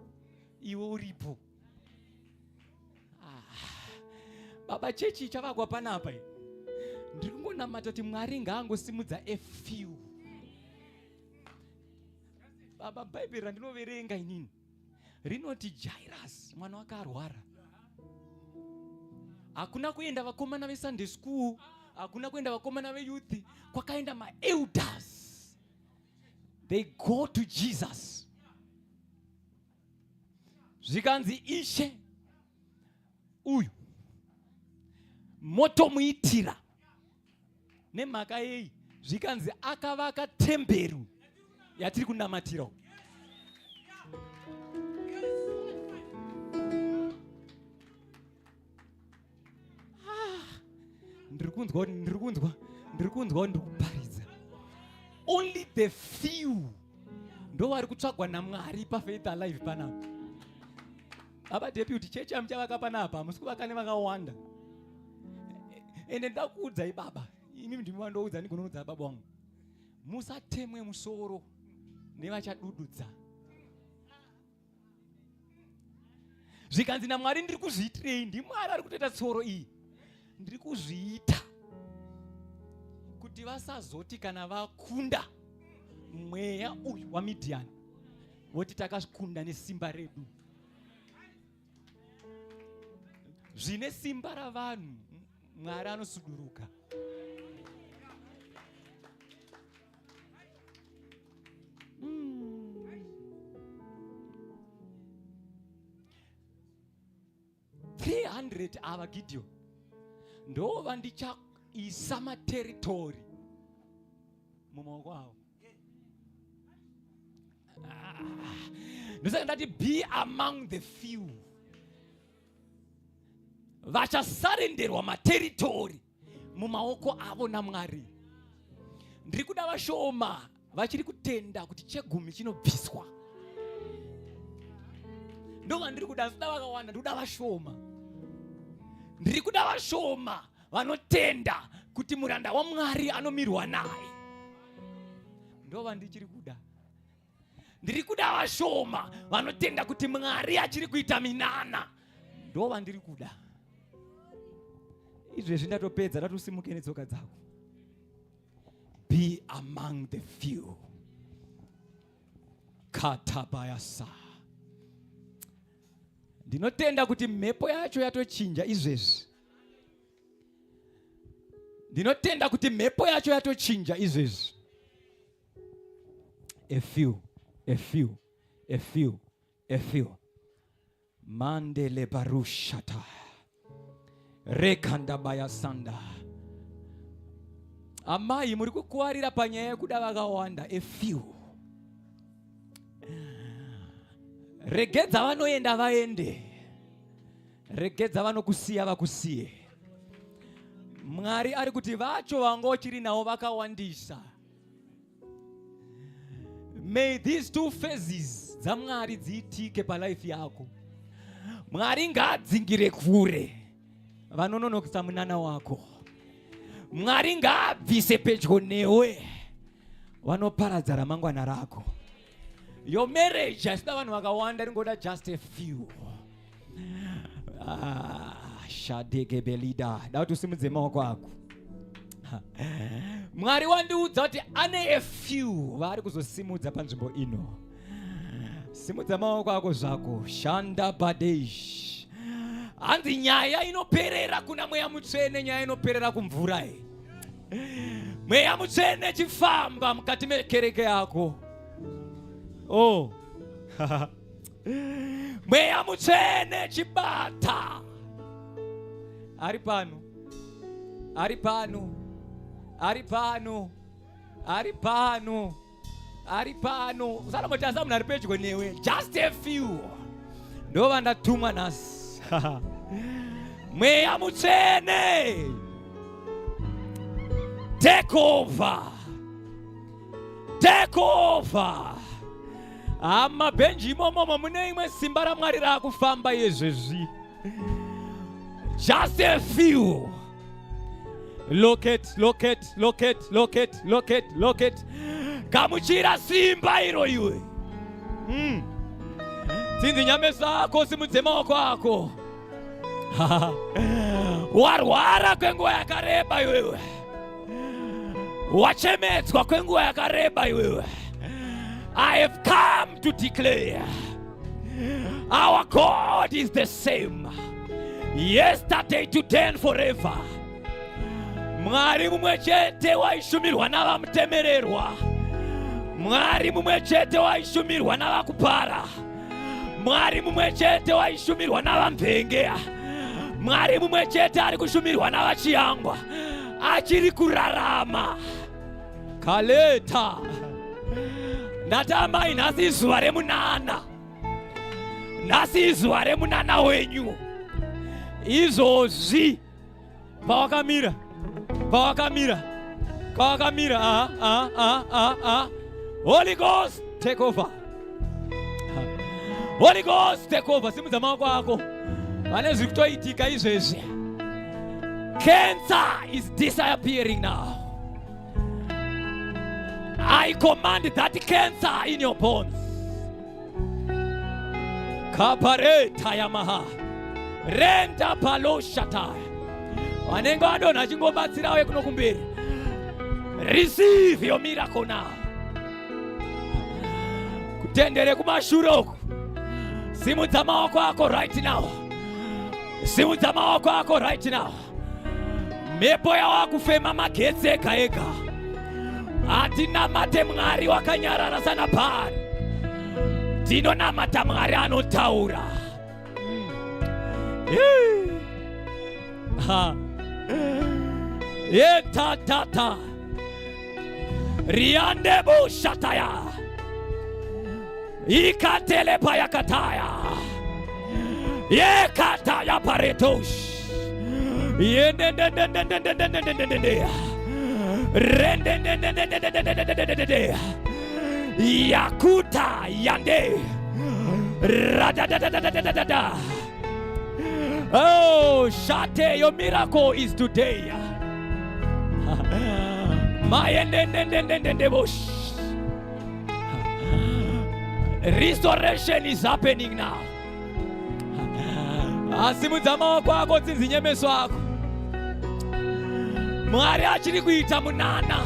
iwe uripo. Baba chechi chavakwa panapa ndiri kungonamata kuti Mwari ngaangosimudza a few. Baba bhaibheri randinoverenga inini rinoti Jairus mwana wake arwara. Hakuna kuenda vakomana veSunday school, hakuna kuenda vakomana veyouth, kwakaenda maelders. They go to Jesus. Zvikanzi Ishe uyu motomuitira nemhaka yei zvikanzi akavaka temberi yatiri kunamatira. Ndiri kunzwa ndiri kuparidza. Only the few ndo vari kutsvagwa naMwari paFaith Alive panapa. Aba deputy church amuchavaka panapa musi kuvaka nevakawanda. Ende ndakuudzai baba, inini ndimi wandoudza ndikunoudza baba wangu, musatemwe musoro nevachadududza. zvikanzi naMwari ndiri kuzviitirei, ndiMwari ari kutoita tsoro iyi, ndiri kuzviita kuti vasazoti kana vakunda mweya uyu waMidhiani voti takakunda nesimba redu. Zvine simba ravanhu Mwari anosuduruka. $300 ava Gideon ndova ndichaisa materitori mumaoko avo. Ndosaka ndati be among the few vachasarenderwa materitori mumaoko avo naMwari. Ndiri kuda vashoma vachiri kutenda kuti chegumi chinobviswa. Ndova ndiri kuda, sida vakawanda, ndiri kuda vashoma. Ndiri kuda vashoma vanotenda kuti muranda waMwari anomirwa naye. Ndova ndichiri kuda. Ndiri kuda vashoma vanotenda kuti Mwari achiri kuita minana. Ndova ndiri kuda. Izvezvi ndatopedza, ndatosimuke netsoka dzako. Be among the few. Katabayasa. Ndinotenda kuti mhepo yacho yatochinja izvezvi. Ndinotenda kuti mhepo yacho yatochinja izvezvi. A few. Mandele barushata. Rekanda bayasanda. Amai muri kukuwarira panyaya yekuda vakawanda. A few. Regedza vanoenda vaende. Regedza vanokusiya vakusiye. Mwari ari kuti vacho vangochiri navo vakawandisa. May these two phases dzamwari dziitike palife yako. Mwari ngaadzingire kure vanononokisa munana wako. Mwari ngaabvise pedyo newe vanoparadza ramangwana rako. Your marriage hasina vanhu vakawanda, ringoda just a few. Shadege belida. Dauti usimudze maoko ako. Mwari wandiudza kuti ane a few vari kuzosimudza panzvimbo ino. Simudza maoko ako zvako. Shanda badesh. Hanzi nyaya inoperera kuna mweya mutsvene, nyaya inoperera kumvura. Mweya mutsvene chifamba mukati mekereke yako. Oh. Mweya mutsvene chibata. Ari pano. Usanongoti munhu ari pedyo newe. Just a few. Ndova ndatumwa nhasi. Mweya mutsvene. Take over. Mabhenji imomo mune imwe simba raMwari rakufamba izvezvi. Just a few. Locate. Gamuchira simba iro iwe. Tsinzi nyame zako, simudze maoko ako. Warwara kwenguva yakareba iwewe. Wachemetswa kwenguva yakareba iwewe. I have come to declare our God is the same, yesterday, today and forever. Mwari mumwe chete waishumirwa navamutemererwa. Mwari mumwe chete waishumirwa navakupara. Mwari mumwe chete waishumirwa navamvenge. Mwari mumwe chete ari kushumirwa navachiyangwa. Achiri kurarama. Kaleta. Ndatambai nhasi izuva remunana. Nhasi izuva remunana wenyu. Izvozvi pawakamira. Holy Ghost take over. Holy Ghost take over. Simudza maoko ako. Vane zviri kutoitika izvezvi. Cancer is disappearing now. I command that cancer in your bones. kapareta yamaha renda paloshata wanenge adona chingobatsirawe kuno kumberi. Receive your miracle now. Kutendere kumashuroko. Simudza maoko ako right now. Simudza maoko ako right now. Mepo yawa kufema magetsi ega ega. Atinamate Mwari wakanyarara sana pari. Tinonamata Mwari anotaura. Tata Riande Bushataya Ikatele Payakataya Yekataya Paretosh Yakuta Yande Radadadadadadada. Oh, Shate, your miracle is today. Restoration is happening now. Asimuzama kwako tsinzinyemeso ako. Mwari achiri kuita munana.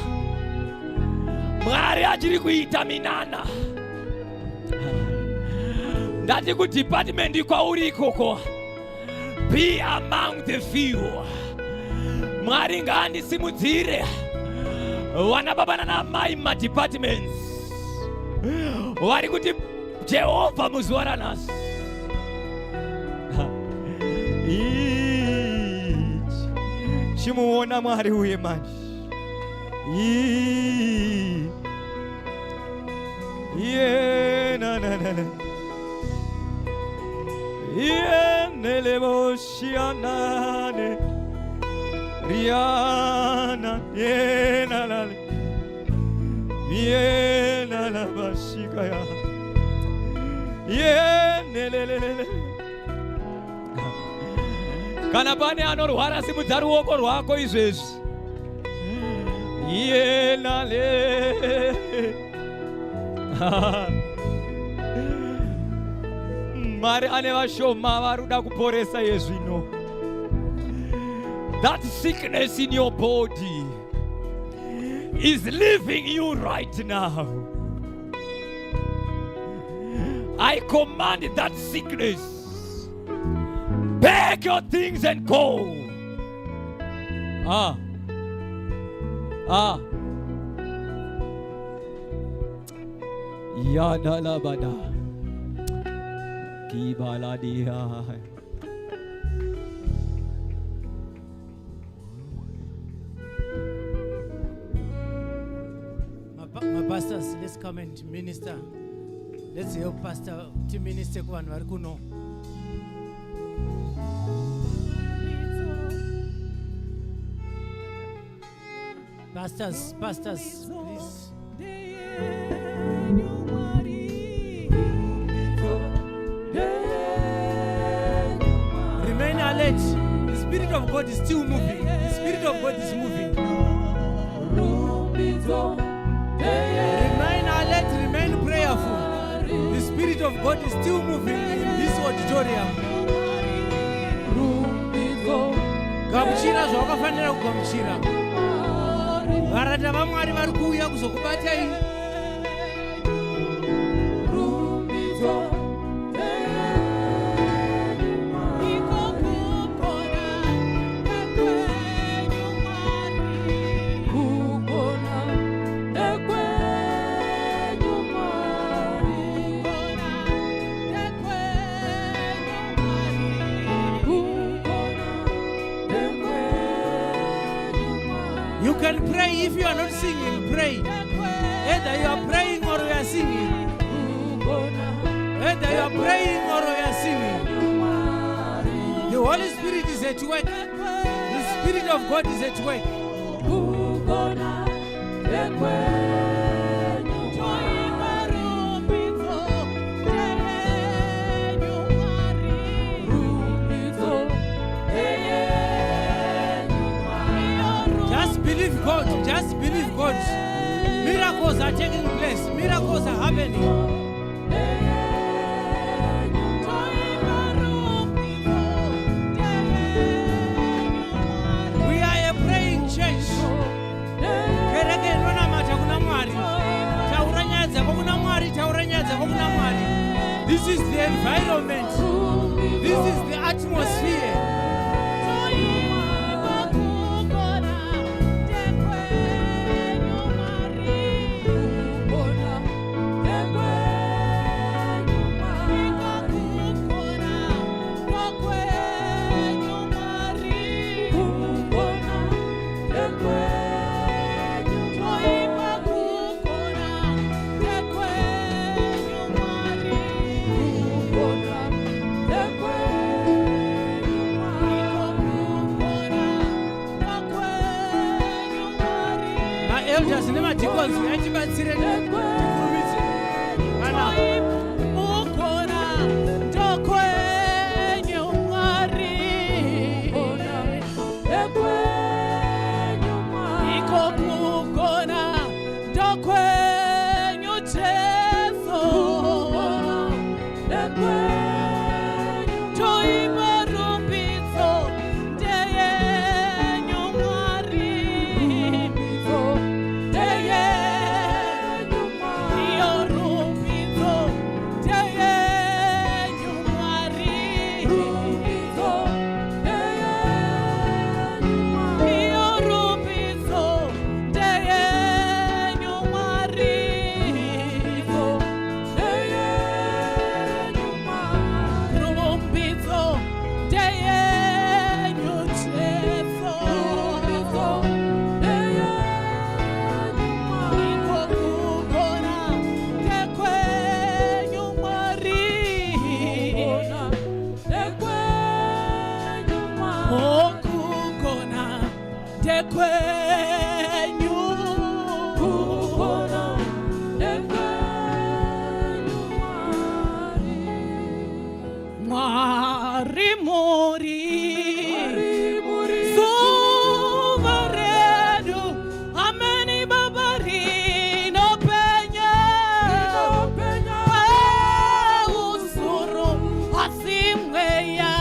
Mwari achiri kuita minana. Ndati ku department kwa uri ikoko. Be among the few. Mwari ngani simudzire. Wana baba na mai ma departments. Wari kuti Jehovah muzwara nas. Chimuona Mwari uye manje. Na na na na. Nelebo shianane Riana yena la yena la bashikaya yenelelele kana pane anorwara simudza ruoko rwako izvezvi yena le Mwari ane vashoma varuda kuporesa yezvino. That sickness in your body is leaving you right now. I command that sickness, pack your things and go. Yadalabada. Kibaladia. My pastors, let's come and minister. Let's help pastor to minister kuvanhu vari kuno. Pastors, please. Remain alert. The Spirit of God is still moving. The Spirit of God is moving. Remain alert, remain prayerful. The Spirit of God is still moving in this auditorium. Gamuchira zvawakafanira kugamuchira. Varanda vaMwari vari kuuya kuzokubatai. You can pray if you are not singing, pray. Either you are praying or you are singing. Either you are praying or you are singing. The Holy Spirit is at work. The Spirit of God is at work. Just believe God. Miracles are taking place. Miracles are happening. environment. This is the atmosphere. Elders nemadikons yachibatsire tikurumitse kana ukona ndokwenyu Mwari iko kukona ndokwenyu Jesu toimba rumbidzo ndeyenyu Mwari Mwari muri suveredu ameni babari no penya usuru asimweya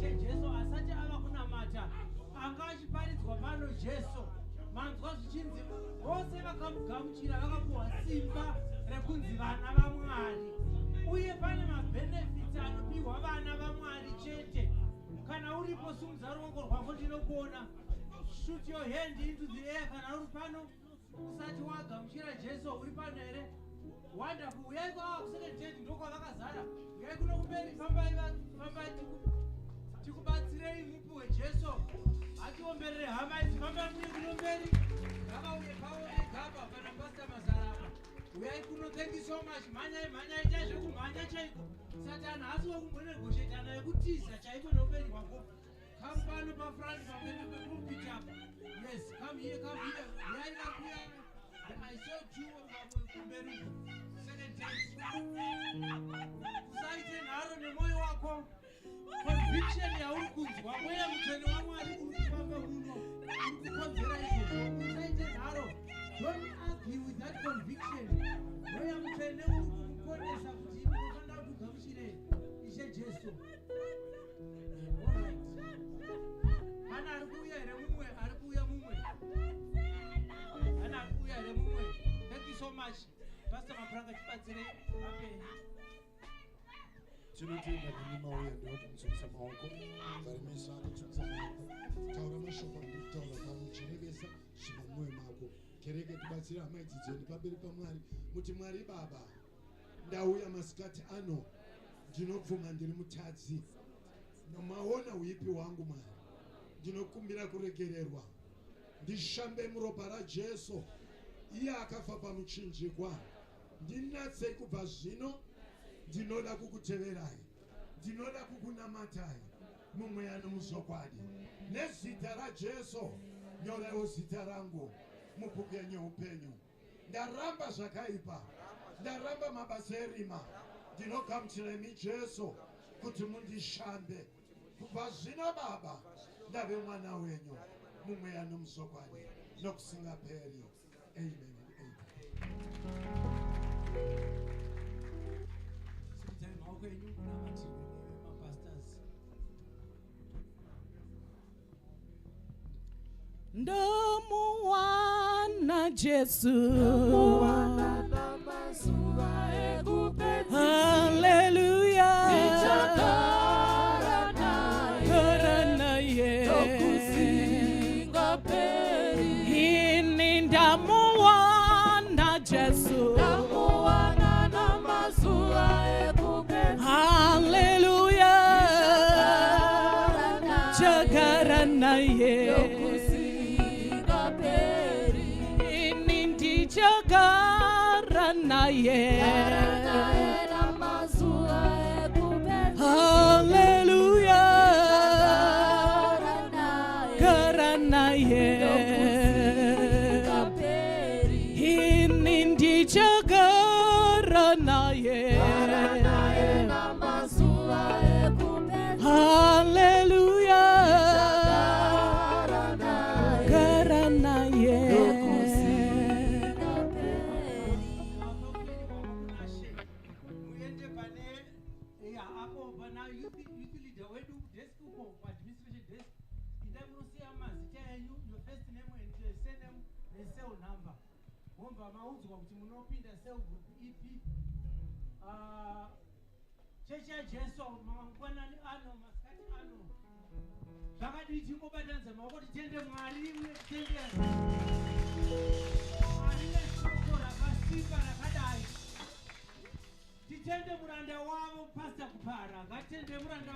Ishe Jesu asati ava kunamata anga achiparidzwa pano Jesu manzwa zvichinzi vose vakamugamuchira vakapuwa simba rekunzi vana vaMwari, uye pane mabhenefits anopiwa vana vaMwari chete. Kana uripo simudza ruoko rwako ndinokuona, shoot your hand into the air. Kana uri pano usati wagamuchira Jesu, uri pano here? Wonderful. Uyai second church ndokwavakazara. Uyai kuno kumberi, fambai tikubatsirei mupiwe Jesu. Atiomberere hama idzi, fambai mune kuno mberi. Ngavauye pavo egaba kana Pastor Mazarama. Uyai kuno, thank you so much. Mhanyai chaizvo kumhanya chaiko. Satani haasi wekumbone goshetana yekutiza chaiko nouperi hwako. Come pano pafront pamberi pepulpit apo. Yes, come here. Uyai vakuya. I saw two kumberi. Second time. Usaite nharo nemoyo wako. Conviction yauri kunzwa mweya mutsvene waMwari uri kufamba muno uri kukonzera izvozvo. Usaite nharo. Don't argue with that conviction. Mweya mutsvene uri kukukonesa kuti unofanira kuti ugamuchire Ishe Jesu. Alright. Pana ari kuuya here mumwe? Ari kuuya mumwe? Pana ari kuuya here mumwe? Thank you so much. Pastor Mapranga chibatsire ape. Tinotenda kunima uya ndoti mutsokesa maoko varimisa kutsokesa maoko taura mashoko andikutaura pano chirekesa zvima mumwoyo mako kereke tibatsire hama idzi dzeni pamberi paMwari muti Mwari Baba, ndauya masikati ano ndinobvuma ndiri mutadzi nomaona uipi wangu Mwari, ndinokumbira kuregererwa ndishambe muropa raJesu iye akafa pamuchinjikwa. Ndinatsei kubva zvino, ndinoda kukuteverai, ndinoda kukunamatai mumweya nomuzvokwadi. Nezita raJesu nyoraiwo zita rangu mubhuku yenyeupenyu. Ndaramba zvakaipa, ndaramba mabasa erima, ndinogamuchiremi Jesu kuti mundishambe. Kubva zvino Baba, ndave mwana wenyu mumweya nomuzvokwadi nokusingaperi. Amen. Ndomuwana Jesu, hallelujah, karanaye ini ndamuwana Jesu, hallelujah, chakaranaye hallelujah, karanaye ini ndichakaranaye hallelujah, karanaye maudzwa kuti munopinda cell group ipi. Chechi yaJesu mangwanani ano masikati ano zvakadii tingobatanidza maoko titende Mwari titende Mwari neshoko rakasimba rakadai. Titende muranda wavo Pastor Kupara, ngatitende muranda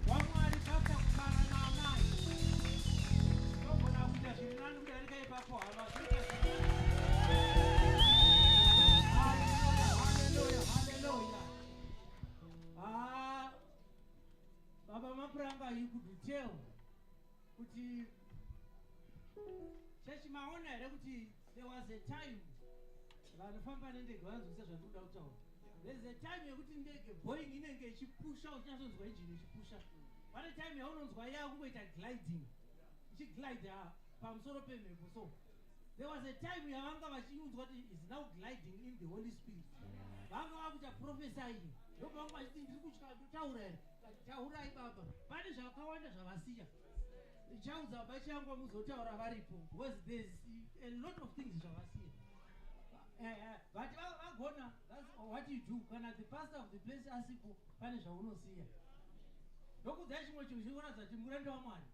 waMwari Pastor Kupara naamai. Togona kuita zviri nani kudarika ipapo hava. Baba Mapranga, you could tell kuti chechi maona here kuti there was a time vanofamba nendege vanozvisa zvandinoda kutaura. There's a time yekuti ndege Boeing inenge ichipusha uchinyasonzwa engine ichipusha. Pane time yaunonzwa yakungoita gliding ichiglide pamusoro pemhepo. So there was a time yavanga vachiunzwa kuti is now gliding in the Holy Spirit. Vanga vakuita prophesying ndobva vachiti ndiri kutya kutaura here taurai baba pane zvakawanda zvavasiya chaudza baba changu muzotaura varipo because there's a lot of things zvavasiya but vagona that's what you do kana the pastor of the place asipo pane zvaunosiya ndokudzai chimwe chinhu chinoratidza kuti muranda wamwari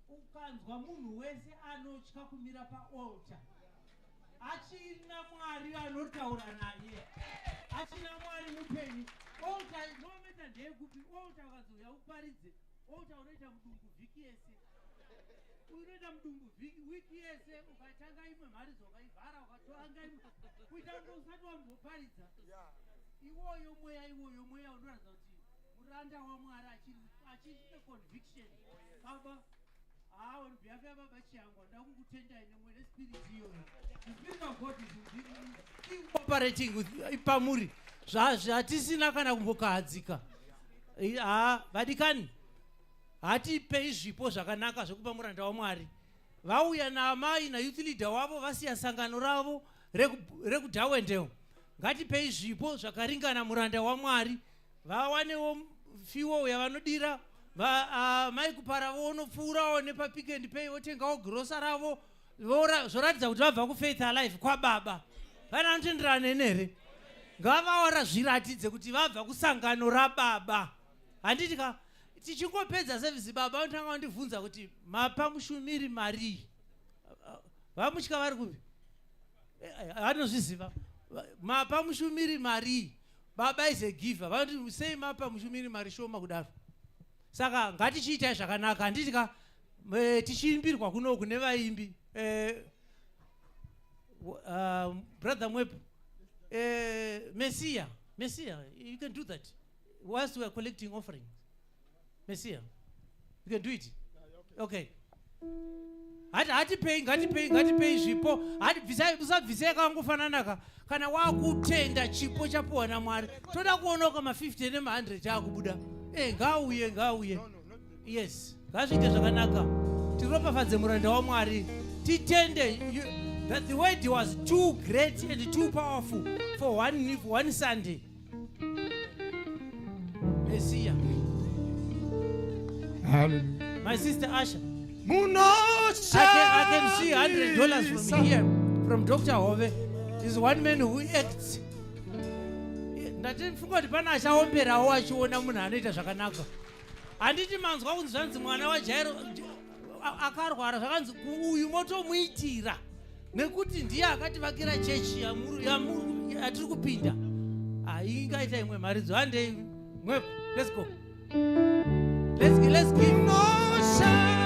ukanzwa munhu wese anotya kumira paaltar achina mwari anotaura naye achina mwari mupenyu altar nometa ndeyekupi altar ukazouya uparidze altar unoita mudumbu vhiki yese unoita mudumbu wiki yese ukatanga imwe mharidzo ukaivhara ukatanga imwe kuita kuti usati wamboparidza iwoyo mweya unoratidza kuti muranda wamwari achiite conviction baba on behalf of Baba Chiangwa, ndakukutendai nemwe spirit iyoyo. The spirit of God is cooperating with ipamuri. Zvatisina kana kumbokahadzika. Vadikani. Hatipei zvipo zvakanaka zvekupa muranda wamwari. Vauya naamai na-youth leader wavo vasiya sangano ravo rekudhawendeo. Ngatipei zvipo zvakaringana muranda wamwari. Vawanewo fiwo yavanodira. Mai kupara vonopfuurawo nepapick and pay votengawo grosa ravo zvoratidza kuti vabva kufaith alive kwababa vana vanotenderana nere ngavaora zviratidze kuti vabva kusangano rababa handiti ka tichingopedza sevhisi baba vanotanga vandibvunza kuti mapa mushumiri marii vamutya vari kupi vanozviziva mapa mushumiri marii baba is a giver vanoti sei mapa mushumiri mari shoma kudaro saka ngatichiitai zvakanaka handiti ka tichiimbirwa kunoku nevaimbi brother mwepo Messiah you can do that whilst we are collecting offerings. Messiah you can do it. Okay ngatipei zvipo usabvisai kangofanana kana wakutenda chipo chapuwa namwari toda kuonoka ma50 nema100 akubuda ngauye yes ngazviite zvakanaka tiropafadze muranda wamwari titende that the word was too great and too powerful for one Sunday. Messiah. Hallelujah. My sister Asha, I can see $100 from here from Dr. Hove. He's one man who acts. Ndatifunga kuti pana achaomberawo achiona munhu anoita zvakanaka. Handiti manzwa kunzi zvanzi mwana waJairo akarwara zvakanzi uyu motomuitira nekuti ndiye akativakira chechi yatiri kupinda. Ingaita imwe mharidzo handei mwepo. Let's go. Let's give no Messiah.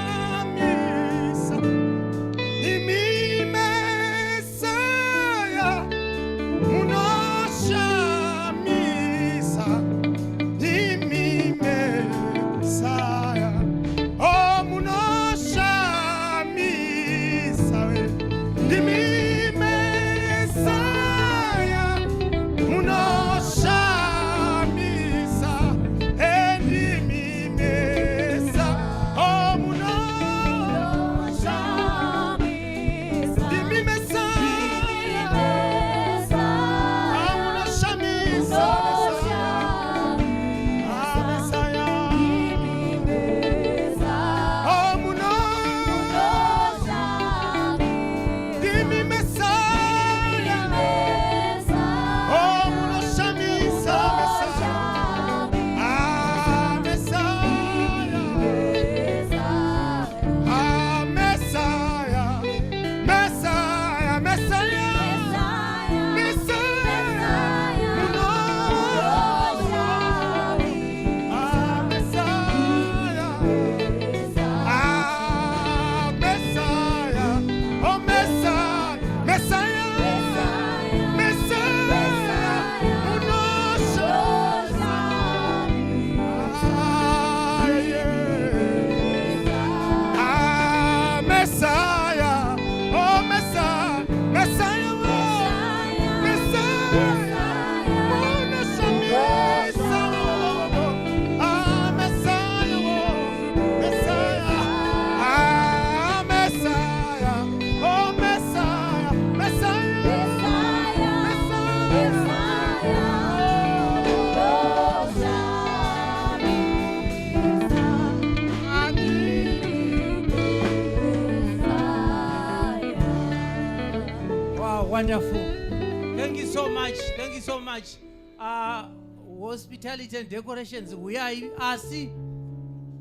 Wonderful. Thank you so much. Thank you so much. Hospitality and decorations. We are asi.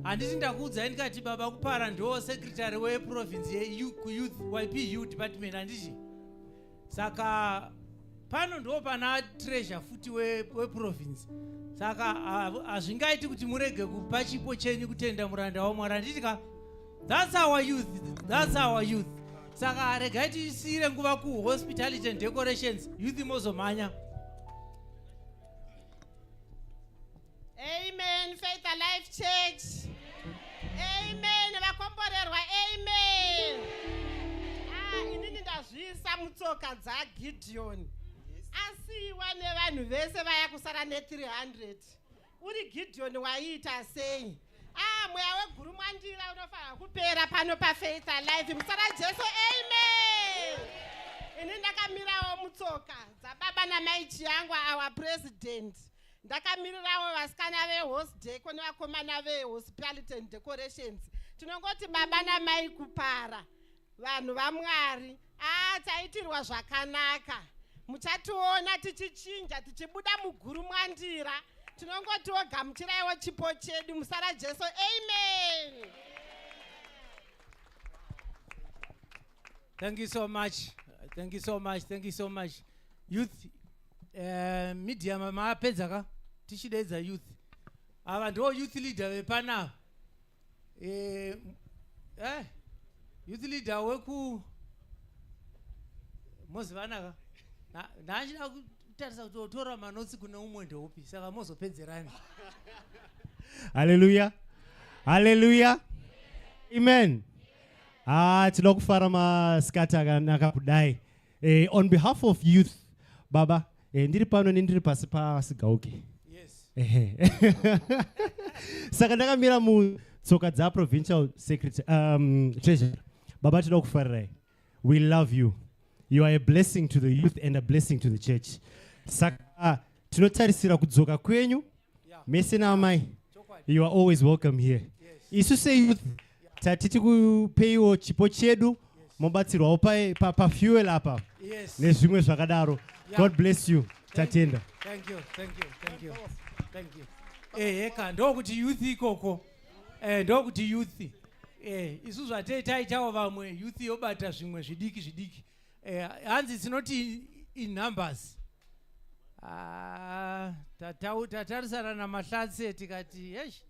Handiti ndakuudza ndikati baba Kupara ndo secretary weprovince youth YPU department handiti. Saka pano ndo pana treasure futi weprovince. Saka hazvingaiti kuti murege kupa chipo chenyu kutenda muranda waMwari. Handitika that's our youth. That's our youth. Saka regai tisiyire nguva kuhospitality and decorations. Youth mozomhanya. Amen. Faith Alive Church. Amen. Vakomborerwa. Amen. Inini ndazviisa mutsoka dzaGideon. Asiwa nevanhu vese vaya kusara ne300. Uri Gideon waiita sei? Mweya weguru mwandira unofanira kupera pano paFaith Alive. Musara Jesu. Amen. Ini ndakamirawo mutsoka dzababa namai Chiangwa our president. Ndakamirirawo vasikana veHosdeco nevakomana veHospitality and Decorations. Tinongoti baba namai Kupara. Vanhu vaMwari. Taitirwa zvakanaka. Muchationa tichichinja tichibuda muguru mwandira. Tinongoti wogamuchiraiwo chipo chedu. Musara Jesu. Amen. Thank you so much. Thank you so much. Thank you so much. Youth, media maapedza ka tichidedza youth. Ava ndo youth leader vepana. Youth leader weku Mozivana ka. Ndachida kutarisa kuti otora manotsi kune umwe ndeupi. Saka mozopedzerani. Hallelujah. Hallelujah. Amen. Tinoda kufara maskata akanaka kudai. On behalf of youth, Baba, ndiri pano ndiri pasi pasigauke. Yes. Saka ndakamira mutsoka dza provincial secretary treasurer. Baba, tinoda kufarirai. We love you. You are a blessing to the youth and a blessing to the church. Saka tinotarisira kudzoka kwenyu. Mese namai. You are always welcome here. Isu say youth. Tatiti kupeiwo chipo chedu mobatsirwawo pa fuel apa. Yes. Nezvimwe zvakadaro. God bless you. Tatenda. Thank you. Thank you. Thank you. Thank you. Eka ndokuti youth ikoko. Ndokuti youth. Isu zvatetaitawo vamwe youth yobata zvimwe zvidiki. Hanzi tinoti in numbers. Tatarisana namahlatsi tikati yesh.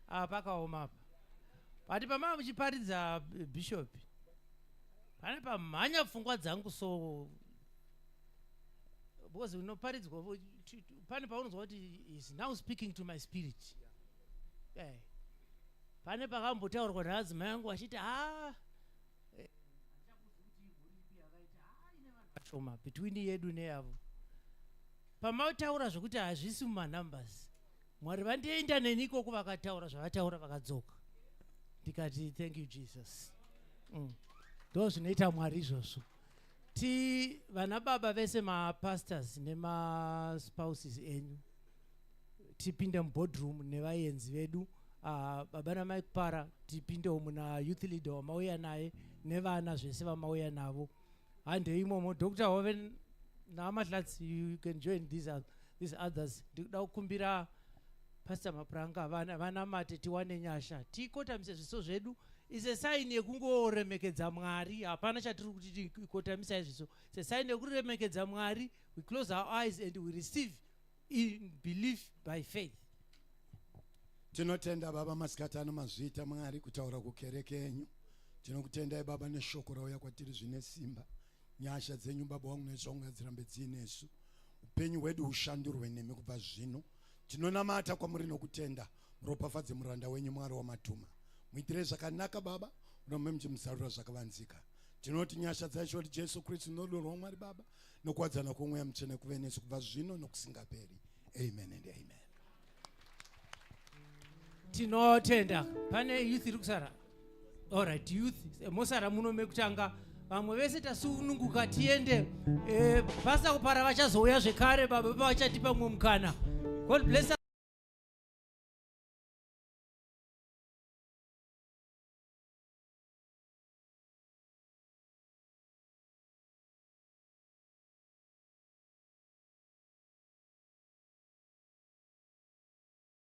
Pakaoma apa. Pati pamava muchiparidza bishop. Pane pamhanya pfungwa dzangu so because unoparidzwa pane paunonzwa kuti is now speaking to my spirit. Pane pakambotaurwa naadzimai angu achiti shoma between yedu neyavo. Pamautaura zvokuti hazvisi mumanumbers. Mwari vandienda neni ikoko vakataura zvavataura vakadzoka. Ndikati thank you Jesus. Ndo zvinoita Mwari izvozvo. Vana baba vese mapastors nemaspouses enyu tipinde muboardroom nevaenzi vedu. Baba namai Kupara tipindewo muna youth leader wamauya naye nevana zvese vamauya navo. Hande imomo Dr. Hoven naMahlatsi, you can join these others. Ndikuda kukumbira Pastor Mapuranga vana mate tiwane nyasha. Tikotamise zviso zvedu is a sign yekungoremekedza Mwari. Hapana chatiri kuti tikotamisa zviso. It's a sign yekuremekedza Mwari. We close our eyes and we receive in belief by faith. Tinotenda baba masikata nomazvita Mwari kutaura kukereke yenyu. Tinokutendai baba neshoko rauya kwatiri zvine simba. Nyasha dzenyu baba wangu nezvaunga dzirambe dziinesu. Upenyu hwedu hushandurwe nemi kubva zvino. Tinonamata kwamuri nokutenda. Muropafadze muranda wenyu Mwari wamatuma. Muitire zvakanaka baba, unomwe muchimuzarura zvakavanzika. Tinoti nyasha dzacho Jesu Kristu norudo rwaMwari baba nokuwadzana kwomweya mutsvene kuve nesu kubva zvino nokusingaperi. Amen and amen. Tinotenda. Pane youth iri kusara. All right, youth. Mosara muno mekutanga. Vamwe vese tasununguka tiende. Pastor Kupara vachazouya zvekare baba vachatipa mumwe mukana. God bless us.